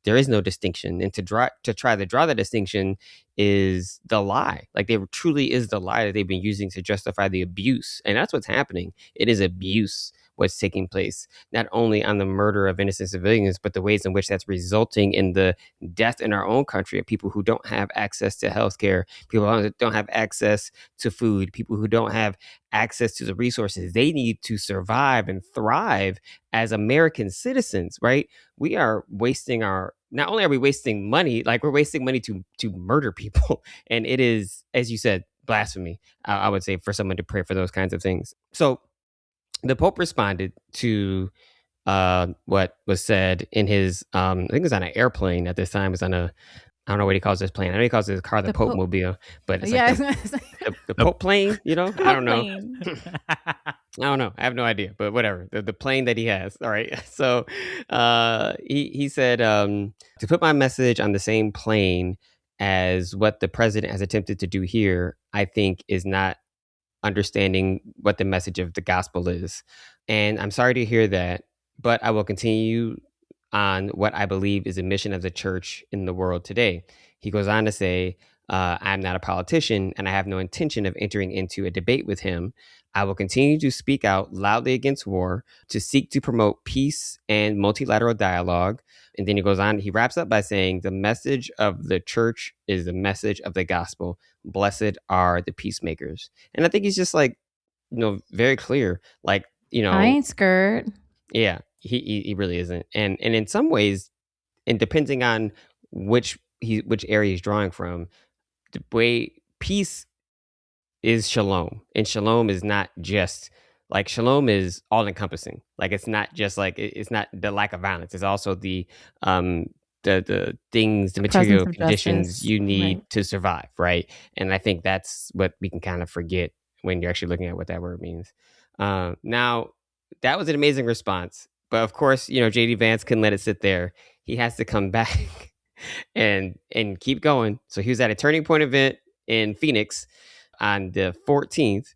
there is no distinction. And to try to draw the distinction is the lie. Like, there truly is the lie that they've been using to justify the abuse. And that's what's happening. It is abuse what's taking place, not only on the murder of innocent civilians, but the ways in which that's resulting in the death in our own country of people who don't have access to healthcare, people who don't have access to food, people who don't have access to the resources they need to survive and thrive as American citizens, right? We are wasting not only are we wasting money, like we're wasting money to murder people. And it is, as you said, blasphemy, I would say, for someone to pray for those kinds of things. So the Pope responded to what was said in his, I think it was on an airplane at this time. It was on I don't know what he calls this plane. I know he calls his car the Pope-mobile, but it's like the Pope plane, I don't know. I don't know. I have no idea, but whatever. The plane that he has. All right. So he said to put my message on the same plane as what the president has attempted to do here, I think is not understanding what the message of the gospel is. And I'm sorry to hear that, but I will continue on what I believe is the mission of the church in the world today. He goes on to say, I'm not a politician and I have no intention of entering into a debate with him. I will continue to speak out loudly against war, to seek to promote peace and multilateral dialogue. And then he goes on, he wraps up by saying, the message of the church is the message of the gospel. Blessed are the peacemakers. And I think he's just like, very clear. Like, I ain't scared. Yeah, he really isn't. And in some ways, and depending on which area he's drawing from, the way peace is shalom, and shalom is not just like, shalom is all encompassing. Like, it's not just like, it's not the lack of violence. It's also the things, the material conditions justice. You need to survive, right? And I think that's what we can kind of forget when you're actually looking at what that word means. Now, that was an amazing response, but of course, JD Vance couldn't let it sit there. He has to come back and keep going. So he was at a Turning Point event in Phoenix on the 14th,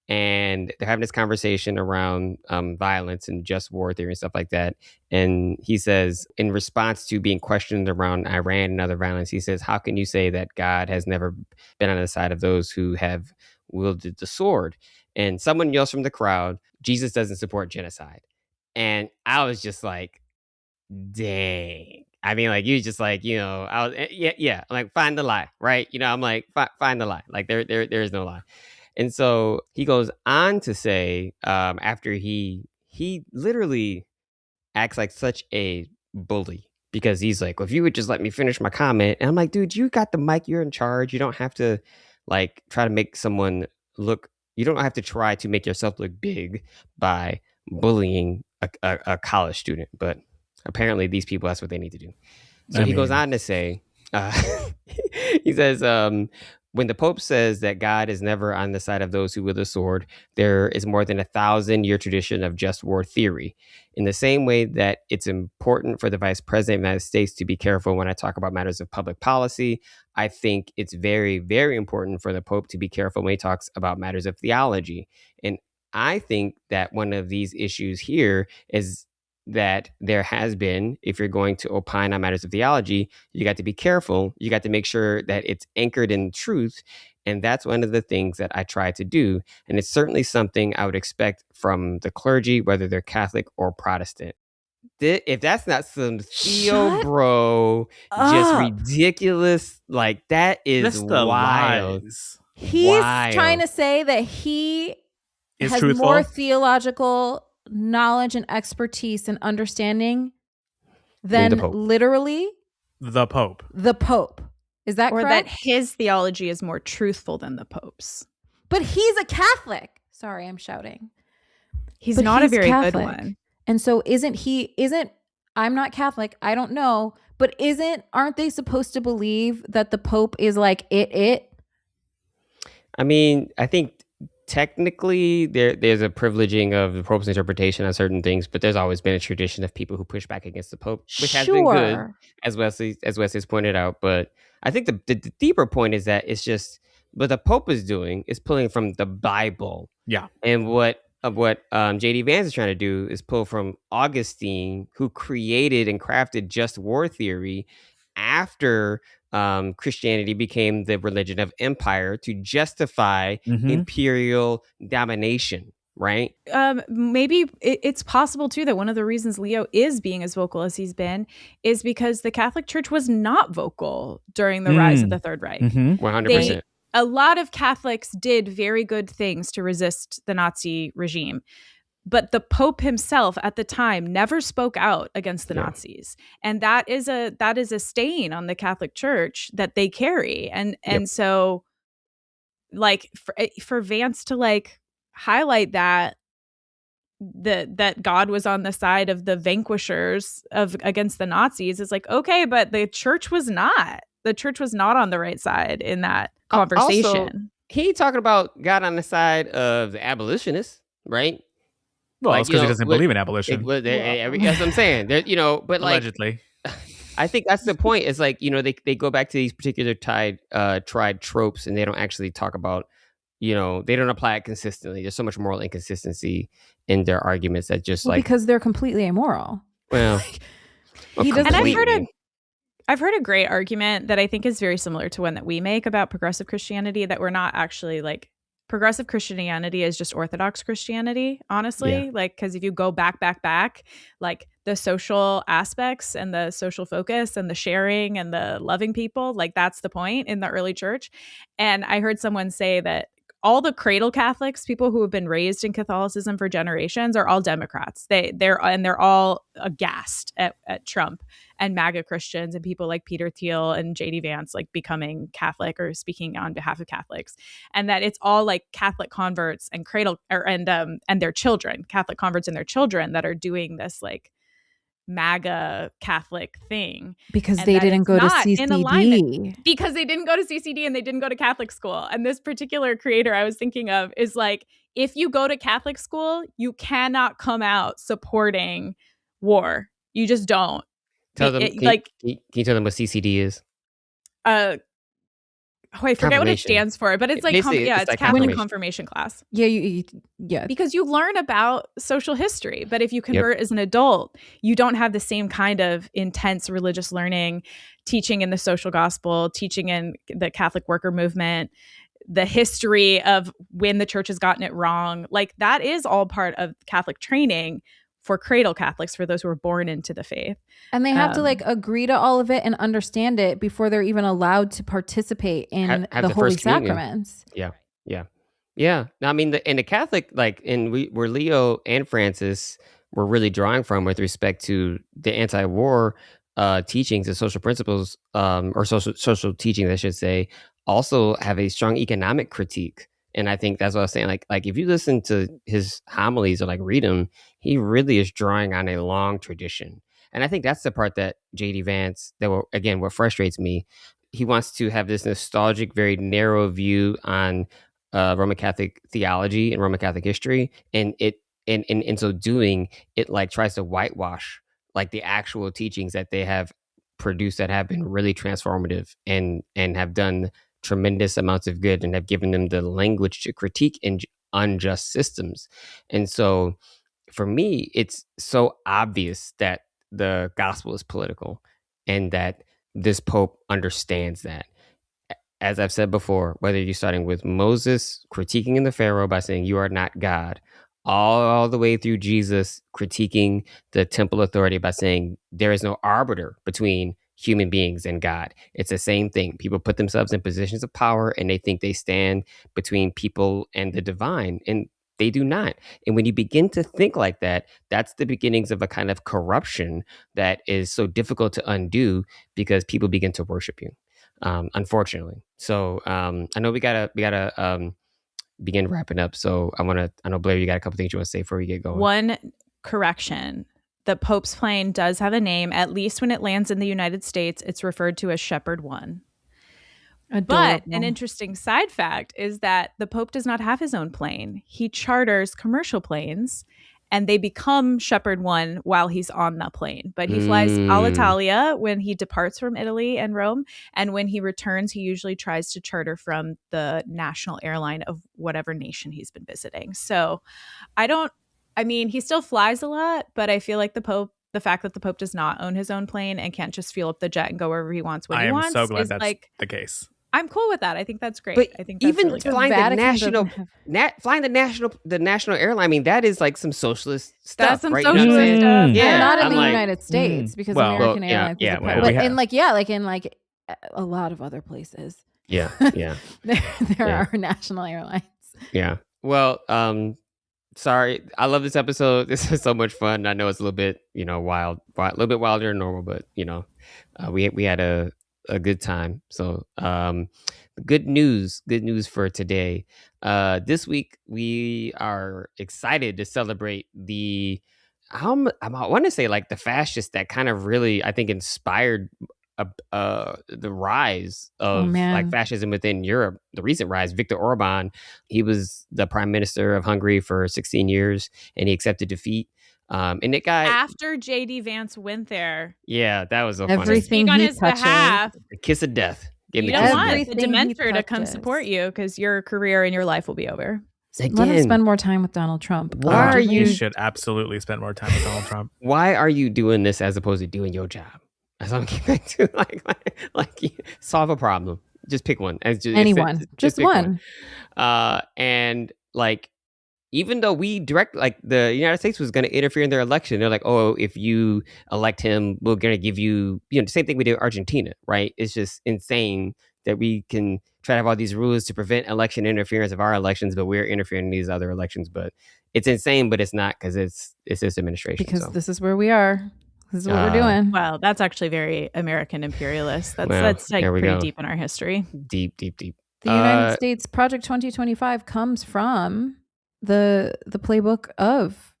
and they're having this conversation around violence and just war theory and stuff like that. And he says, in response to being questioned around Iran and other violence, he says, how can you say that God has never been on the side of those who have wielded the sword? And someone yells from the crowd, Jesus doesn't support genocide. And I was just like, dang. I mean, like, you just like, I was, yeah. I'm like, find the lie, right? I'm like, find the lie. Like, there is no lie. And so he goes on to say, after he literally acts like such a bully, because he's like, well, if you would just let me finish my comment. And I'm like, dude, you got the mic, you're in charge. You don't have to like try to make someone look, you don't have to try to make yourself look big by bullying a college student. But apparently these people, that's what they need to do. So he goes on to say, he says, when the Pope says that God is never on the side of those who wield the sword, there is more than 1,000-year tradition of just war theory. In the same way that it's important for the Vice President of the United States to be careful when I talk about matters of public policy, I think it's very, very important for the Pope to be careful when he talks about matters of theology. And I think that one of these issues here is that there has been, if you're going to opine on matters of theology, you got to be careful. You got to make sure that it's anchored in truth. And that's one of the things that I try to do. And it's certainly something I would expect from the clergy, whether they're Catholic or Protestant. If that's not some Theo bro, just ridiculous, like, that is wild. He's trying to say that he has truthful. More theological knowledge and expertise and understanding than literally the Pope. Is that correct? Or that his theology is more truthful than the Pope's. But he's a Catholic. Sorry, I'm shouting. He's not a very Catholic. Good one. And so I'm not Catholic, I don't know, but aren't they supposed to believe that the Pope is like it? I mean, I think technically there's a privileging of the Pope's interpretation on certain things, but there's always been a tradition of people who push back against the Pope, which has been good, as Wesley's pointed out. But I think the deeper point is that it's just what the Pope is doing is pulling from the Bible. Yeah. And what J.D. Vance is trying to do is pull from Augustine, who created and crafted just war theory after Christianity became the religion of empire to justify imperial domination, right? Maybe it's possible too that one of the reasons Leo is being as vocal as he's been is because the Catholic Church was not vocal during the rise of the Third Reich. 100%. A lot of Catholics did very good things to resist the Nazi regime. But the Pope himself at the time never spoke out against the Nazis. And that is a stain on the Catholic Church that they carry. And so, like, for Vance to like highlight that God was on the side of the vanquishers against the Nazis is like, okay, but the church was not. The church was not on the right side in that conversation. Also, he talking about God on the side of the abolitionists. right? Well, it's because he doesn't believe in abolition. That's what I'm saying. But allegedly. I think that's the point. Is like, they go back to these particular tried tropes, and they don't actually talk about, they don't apply it consistently. There's so much moral inconsistency in their arguments that just because they're completely immoral. Well, he doesn't. And I've heard a great argument that I think is very similar to one that we make about progressive Christianity, that we're not actually progressive Christianity is just Orthodox Christianity, honestly. Yeah. Because if you go back, the social aspects and the social focus and the sharing and the loving people, that's the point in the early church. And I heard someone say that all the cradle Catholics, people who have been raised in Catholicism for generations, are all Democrats. They're all aghast at Trump and MAGA Christians and people like Peter Thiel and J.D. Vance becoming Catholic or speaking on behalf of Catholics, and that it's all Catholic converts and and their children, Catholic converts and their children, that are doing this MAGA Catholic thing because they didn't go to CCD. Because they didn't go to CCD and they didn't go to Catholic school. And this particular creator I was thinking of is if you go to Catholic school, you cannot come out supporting war. You just don't. Tell them. Can you tell them what CCD is? I forget what it stands for, but it's it's Catholic confirmation class. Yeah. Because you learn about social history, but if you convert as an adult, you don't have the same kind of intense religious learning, teaching in the social gospel, teaching in the Catholic worker movement, the history of when the church has gotten it wrong. That is all part of Catholic training for cradle Catholics, for those who are born into the faith. And they have to agree to all of it and understand it before they're even allowed to participate in the Holy Sacraments. Yeah. Now, I mean, in the Catholic, where Leo and Francis were really drawing from with respect to the anti-war teachings and social principles, or social teachings, I should say, also have a strong economic critique. And I think that's what I was saying. Like if you listen to his homilies or read them, he really is drawing on a long tradition. And I think that's the part that J.D. Vance, what frustrates me. He wants to have this nostalgic, very narrow view on Roman Catholic theology and Roman Catholic history. And in so doing, it tries to whitewash the actual teachings that they have produced that have been really transformative and have done tremendous amounts of good and have given them the language to critique unjust systems. And so for me, it's so obvious that the gospel is political and that this Pope understands that. As I've said before, whether you're starting with Moses critiquing in the Pharaoh by saying you are not God, all the way through Jesus critiquing the temple authority by saying there is no arbiter between human beings and God. It's the same thing. People put themselves in positions of power and they think they stand between people and the divine, and they do not. And when you begin to think like that, that's the beginnings of a kind of corruption that is so difficult to undo because people begin to worship you, unfortunately. So I know we gotta begin wrapping up. So I know, Blair, you got a couple things you want to say before we get going. One correction. The Pope's plane does have a name. At least when it lands in the United States, it's referred to as Shepherd 1. Adorable. But an interesting side fact is that the Pope does not have his own plane. He charters commercial planes, and they become Shepherd 1 while he's on the plane. But he flies Alitalia when he departs from Italy and Rome. And when he returns, he usually tries to charter from the national airline of whatever nation he's been visiting. So he still flies a lot, but I feel like the fact that the Pope does not own his own plane and can't just fuel up the jet and go wherever he wants when he wants. I am so glad that's the case. I'm cool with that. I think that's great. But I think that's even really flying the national airline, I mean, that is some socialist stuff. That's some right? socialist stuff. Yeah, not in the United States because American Airlines. Yeah, in a lot of other places. Yeah. there are national airlines. Yeah. Well, sorry, I love this episode. This is so much fun. I know it's a little bit, wild, a little bit wilder than normal, but we had a good time. So, good news for today. This week we are excited to celebrate I want to say the fascist that kind of really, I think, inspired the rise of like fascism within Europe. The recent rise, Viktor Orban, he was the prime minister of Hungary for 16 years, and he accepted defeat. And it got after JD Vance went there. Yeah, that was so everything funny. He on his touches, behalf. The kiss of death. You don't want the Dementor to come support you because your career and your life will be over. Again, let us spend more time with Donald Trump. Why are you should absolutely spend more time with Donald Trump. Why are you doing this as opposed to doing your job? That's what I'm getting back to. Like solve a problem. Just pick one. Anyone. Just one. And like, even though we the United States was going to interfere in their election, they're like, oh, if you elect him, we're going to give you, the same thing we did with Argentina, right? It's just insane that we can try to have all these rules to prevent election interference of our elections, but we're interfering in these other elections. But it's insane, but it's not, because it's this administration. Because this is where we are. This is what we're doing. Well, that's actually very American imperialist. That's like pretty deep in our history. Deep. The United States Project 2025 comes from the playbook of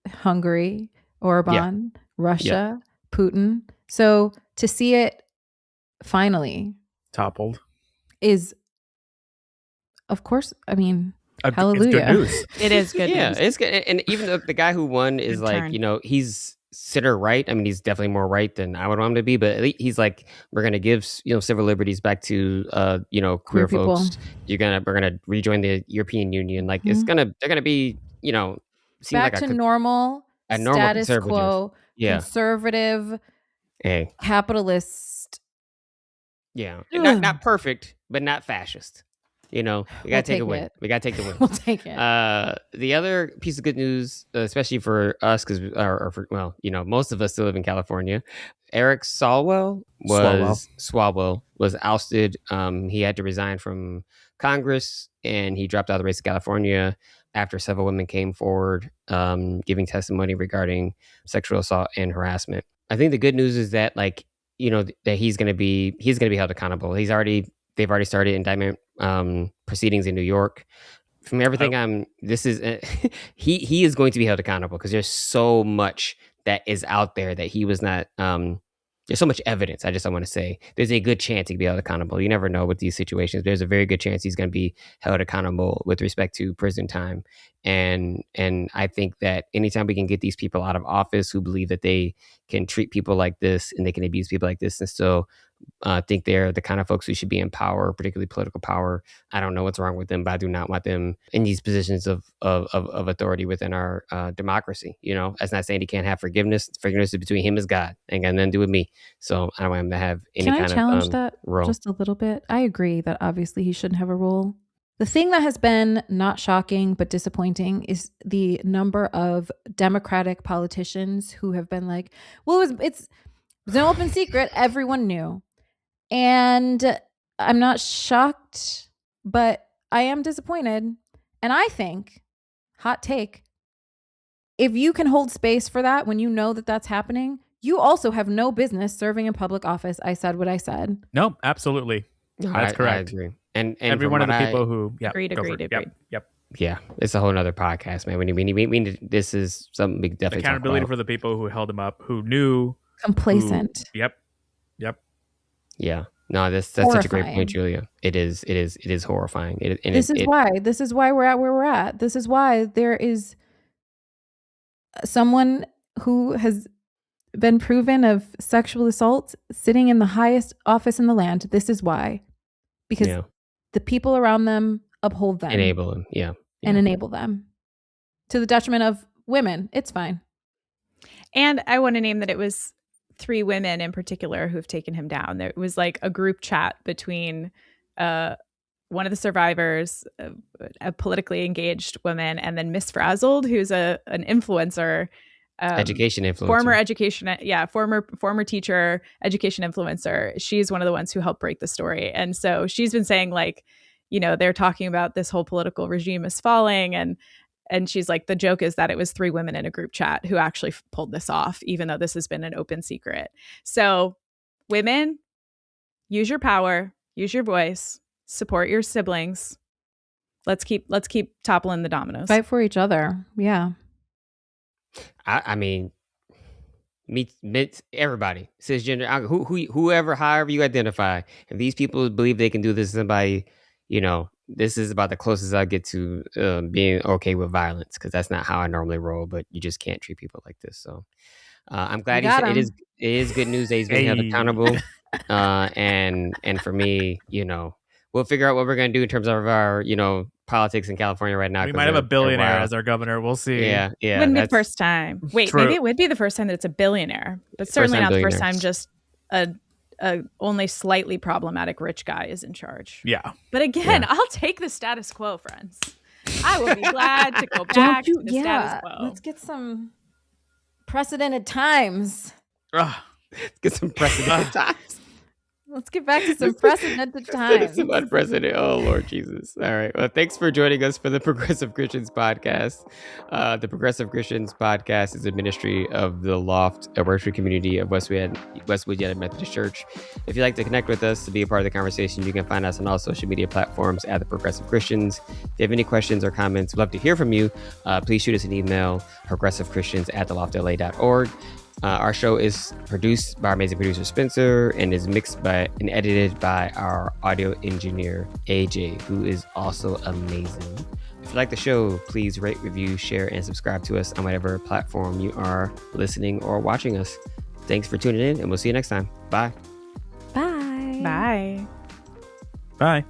Hungary, Orban, Russia, Putin. So to see it finally toppled is, of course, I mean, hallelujah. It's good news. It is good news. It's good. And even the guy who won is he's center right. I mean, he's definitely more right than I would want him to be, but he's like, we're going to give, civil liberties back to, queer folks. We're going to rejoin the European Union. Like they're going to be, back to normal status quo, conservative, capitalist. Yeah. Not perfect, but not fascist. We got to take a win. We got to take the win. We'll take it. The other piece of good news, especially for us, because most of us still live in California. Eric Swalwell was ousted. He had to resign from Congress, and he dropped out of the race of California after several women came forward, giving testimony regarding sexual assault and harassment. I think the good news is that, that he's going to be held accountable. They've already started indictment proceedings in New York. From everything he is going to be held accountable, because there's so much that is out there that he was not. There's so much evidence. I want to say there's a good chance he could be held accountable. You never know with these situations. There's a very good chance he's going to be held accountable with respect to prison time. And I think that anytime we can get these people out of office who believe that they can treat people like this and they can abuse people like this and still think they're the kind of folks who should be in power, particularly political power. I don't know what's wrong with them, but I do not want them in these positions of authority within our democracy. That's not saying he can't have forgiveness. Forgiveness is between him and God, and got nothing to do with me. So I don't want him to have any kind of role. Can I challenge that just a little bit? I agree that obviously he shouldn't have a role. The thing that has been not shocking but disappointing is the number of Democratic politicians who have been like, well, it was an open secret. Everyone knew. And I'm not shocked, but I am disappointed. And I think, hot take, if you can hold space for that when you know that that's happening, you also have no business serving in public office. I said what I said. No, absolutely. That's correct. I agree. And every one of the people who agreed. Yep. Yeah, it's a whole nother podcast, man. We need this is something we definitely accountability for the people who held him up, who knew, complacent. Yep. Yeah. No, that's such a great point, Julia. It is horrifying. This is why we're at where we're at. This is why there is someone who has been proven of sexual assault sitting in the highest office in the land. This is why. Because the people around them uphold them. Enable them, and enable them. To the detriment of women. It's fine. And I want to name that it was 3 women in particular who've taken him down. There was like a group chat between one of the survivors, a politically engaged woman, and then Miss Frazzled, who's an influencer. Education influencer. Former teacher, education influencer. She's one of the ones who helped break the story. And so she's been saying, like, they're talking about this whole political regime is falling, and she's like, the joke is that it was 3 women in a group chat who actually pulled this off, even though this has been an open secret. So women, use your power, use your voice, support your siblings. Let's keep toppling the dominoes. Fight for each other. Yeah. I mean, meets everybody, cisgender, whoever, however you identify. If these people believe they can do this to somebody, this is about the closest I get to being okay with violence, because that's not how I normally roll. But you just can't treat people like this. So I'm glad he said it is good news that he's being held accountable. And for me, we'll figure out what we're going to do in terms of our, politics in California right now. We might have a billionaire as our governor. We'll see. Yeah. Wouldn't be the first time. Wait, maybe it would be the first time that it's a billionaire, but certainly not the first time just a only slightly problematic rich guy is in charge. Yeah. But again, I'll take the status quo, friends. I will be glad to go back to the status quo. Let's get some precedented times. Let's get some precedented times. Let's get back to some precedented times. Some unprecedented. Oh, Lord Jesus. All right. Well, thanks for joining us for the Progressive Christians podcast. The Progressive Christians podcast is a ministry of the Loft, a worship community of Westwood United Methodist Church. If you'd like to connect with us to be a part of the conversation, you can find us on all social media platforms at the Progressive Christians. If you have any questions or comments, we'd love to hear from you. Please shoot us an email, progressivechristians@theloftla.org. Our show is produced by our amazing producer Spencer and is mixed by and edited by our audio engineer AJ, who is also amazing. If you like the show, please rate, review, share, and subscribe to us on whatever platform you are listening or watching us. Thanks for tuning in, and we'll see you next time. Bye. Bye. Bye. Bye.